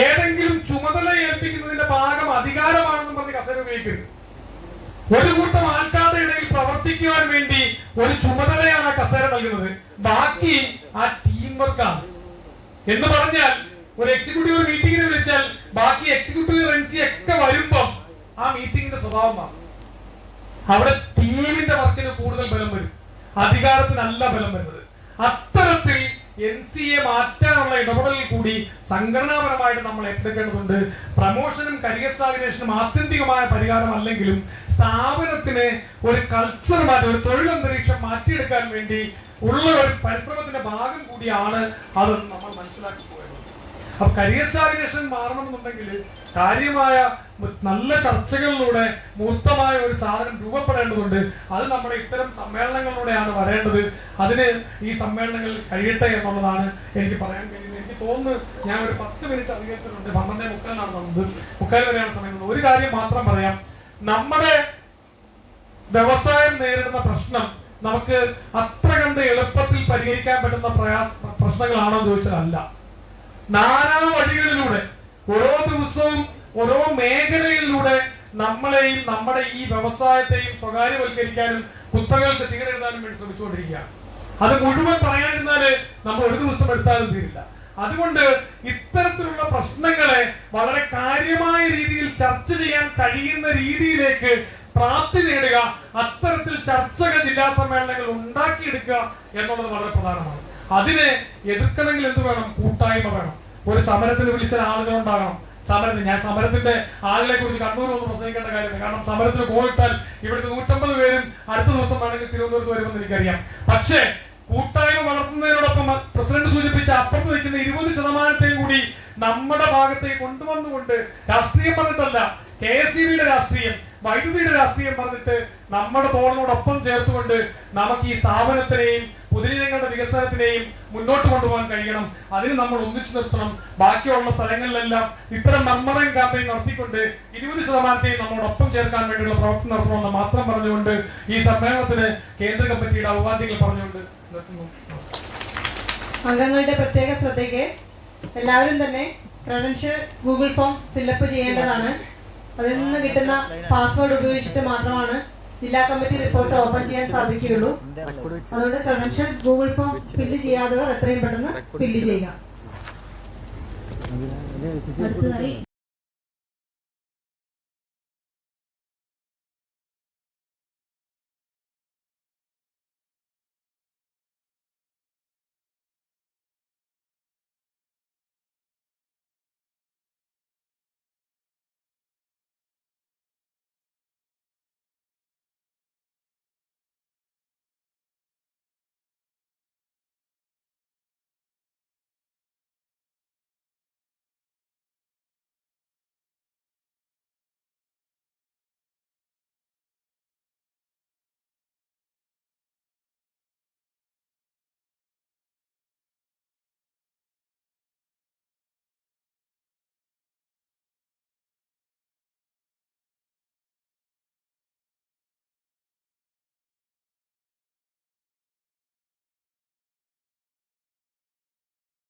ഏതെങ്കിലും ചുമതല ഏൽപ്പിക്കുന്നതിന്റെ ഭാഗം അധികാരമാണെന്ന് പറഞ്ഞ് കസേര ഉപയോഗിക്കരുത്. ഒരു കൂട്ടം ആൾക്കാരുടെ ഇടയിൽ പ്രവർത്തിക്കുവാൻ വേണ്ടി ഒരു ചുമതലയാണ് ആ കസേര നൽകുന്നത്. ബാക്കി ആ ടീം വർക്കാണ്. എന്ന് പറഞ്ഞാൽ ഒരു എക്സിക്യൂട്ടീവ് മീറ്റിംഗിന് വിളിച്ചാൽ ബാക്കി എക്സിക്യൂട്ടീവ് NC ഒക്കെ വരുമ്പം ആ മീറ്റിംഗിന്റെ സ്വഭാവം മാറും. അവിടെ ടീമിന്റെ വർക്കിന് കൂടുതൽ ബലം വരും, അധികാരത്തിനല്ല ബലം വരുന്നത്. അത്തരത്തിൽ NCA മാറ്റാനുള്ള ഇടപെടലിൽ കൂടി സംഘടനാപരമായിട്ട് നമ്മൾ ഏറ്റെടുക്കേണ്ടതുണ്ട്. പ്രമോഷനും കരിയർ സ്റ്റാഗ്നേഷനും ആത്യന്തികമായ പരിഹാരമല്ലെങ്കിലും സ്ഥാപനത്തിന് ഒരു കൾച്ചർ മാറ്റം, ഒരു തൊഴിലന്തരീക്ഷം മാറ്റിയെടുക്കാൻ വേണ്ടി ഉള്ള ഒരു പരിശ്രമത്തിന്റെ ഭാഗം കൂടിയാണ് അത് നമ്മൾ മനസ്സിലാക്കി പോയത്. അപ്പൊ കരിയർ സ്റ്റാഗ്നേഷൻ മാറണമെന്നുണ്ടെങ്കിൽ കാര്യമായ നല്ല ചർച്ചകളിലൂടെ മൂർത്തമായ ഒരു സാധനം രൂപപ്പെടേണ്ടതുണ്ട്. അത് നമ്മുടെ ഇത്തരം സമ്മേളനങ്ങളിലൂടെയാണ് വരേണ്ടത്. അതിന് ഈ സമ്മേളനങ്ങളിൽ കഴിയട്ടെ എന്നുള്ളതാണ് എനിക്ക് പറയാൻ കഴിയുന്നത്. എനിക്ക് തോന്നുന്നു ഞാൻ ഒരു 10 മിനിറ്റ് അധികത്തിലുണ്ട്. 12:45 വന്നത്, 3:45 വരെയാണ് സമയം. ഒരു കാര്യം മാത്രം പറയാം. നമ്മുടെ വ്യവസായം നേരിടുന്ന പ്രശ്നം നമുക്ക് അത്ര കണ്ട് എളുപ്പത്തിൽ പരിഹരിക്കാൻ പറ്റുന്ന പ്രശ്നങ്ങളാണോ എന്ന് ചോദിച്ചാൽ അല്ല. നാനാ വഴികളിലൂടെ ഓരോ ദിവസവും ഓരോ മേഖലയിലൂടെ നമ്മളെയും നമ്മുടെ ഈ വ്യവസായത്തെയും സ്വകാര്യവൽക്കരിക്കാനും കുത്തകൾക്ക് തീരെഴുതാനും വേണ്ടി ശ്രമിച്ചുകൊണ്ടിരിക്കുകയാണ്. അത് മുഴുവൻ പറയാനിരുന്നാല് നമ്മൾ ഒരു ദിവസം എടുത്താലും തീരില്ല. അതുകൊണ്ട് ഇത്തരത്തിലുള്ള പ്രശ്നങ്ങളെ വളരെ കാര്യമായ രീതിയിൽ ചർച്ച ചെയ്യാൻ കഴിയുന്ന രീതിയിലേക്ക് പ്രാപ്തി നേടുക, അത്തരത്തിൽ ചർച്ചകൾ ജില്ലാ സമ്മേളനങ്ങൾ ഉണ്ടാക്കിയെടുക്കുക എന്നുള്ളത് വളരെ പ്രധാനമാണ്. അതിനെ എതിർക്കണമെങ്കിൽ എന്ത് വേണം? കൂട്ടായ്മ വേണം. ഒരു സമരത്തിന് വിളിച്ച ആളുകൾ ഉണ്ടാകണം. ഞാൻ സമരത്തിന്റെ ആളുകളെ കുറിച്ച് കണ്ണൂർ ഒന്ന് പ്രസംഗിക്കേണ്ട കാര്യമില്ല. കാരണം സമരത്തിന് പോയിട്ടാൽ ഇവിടുത്തെ 150 പേരും അടുത്ത ദിവസം വേണമെങ്കിൽ തിരുവനന്തപുരത്ത് വരുമെന്ന് എനിക്കറിയാം. പക്ഷേ കൂട്ടായ്മ വളർത്തുന്നതിനോടൊപ്പം പ്രസിഡന്റ് സൂചിപ്പിച്ച അപ്പുറത്ത് നിൽക്കുന്ന 20% കൂടി നമ്മുടെ ഭാഗത്തേക്ക് കൊണ്ടുവന്നുകൊണ്ട്, രാഷ്ട്രീയം പറഞ്ഞിട്ടല്ല, KSEBയുടെ രാഷ്ട്രീയം, വൈദ്യുതിയുടെ രാഷ്ട്രീയം പറഞ്ഞിട്ട് നമ്മുടെ തോളിനോടൊപ്പം ചേർത്തുകൊണ്ട് നമുക്ക് ഈ സ്ഥാപനത്തിനെയും പൊതുജനങ്ങളുടെ വികസനത്തിനെയും മുന്നോട്ട് കൊണ്ടുപോകാൻ കഴിയണം. അതിന് നമ്മൾ ഒന്നിച്ചു നിർത്തണം. ബാക്കിയുള്ള സ്ഥലങ്ങളിലെല്ലാം ഇത്തരം മെമ്മറിംഗ് ക്യാമ്പയിൻ നടത്തിക്കൊണ്ട് 20% നമ്മോടൊപ്പം ചേർക്കാൻ വേണ്ടിയുള്ള പ്രവർത്തനം നടത്തണമെന്ന് മാത്രം പറഞ്ഞുകൊണ്ട് ഈ സമ്മേളനത്തിന് കേന്ദ്ര കമ്മിറ്റിയുടെ ഔപാധ്യങ്ങൾ പറഞ്ഞുകൊണ്ട് നിർത്തുന്നു. അംഗങ്ങളുടെ പ്രത്യേക ശ്രദ്ധയ്ക്ക് എല്ലാവരും തന്നെ ക്രെഡൻഷ്യൽ ഗൂഗിൾ ഫോം ഫില്ലപ്പ് ചെയ്യേണ്ടതാണ്. അതിൽ നിന്ന് കിട്ടുന്ന പാസ്വേഡ് ഉപയോഗിച്ചിട്ട് മാത്രമാണ് ജില്ലാ കമ്മിറ്റി റിപ്പോർട്ട് ഓപ്പൺ ചെയ്യാൻ സാധിക്കുകയുള്ളൂ. അതുകൊണ്ട് ക്രെഡൻഷ്യൽ ഗൂഗിൾ ഫോം ഫില്ല് ചെയ്യാത്തവർ എത്രയും പെട്ടെന്ന് ഫില്ല് ചെയ്യുക. അടുത്തതായി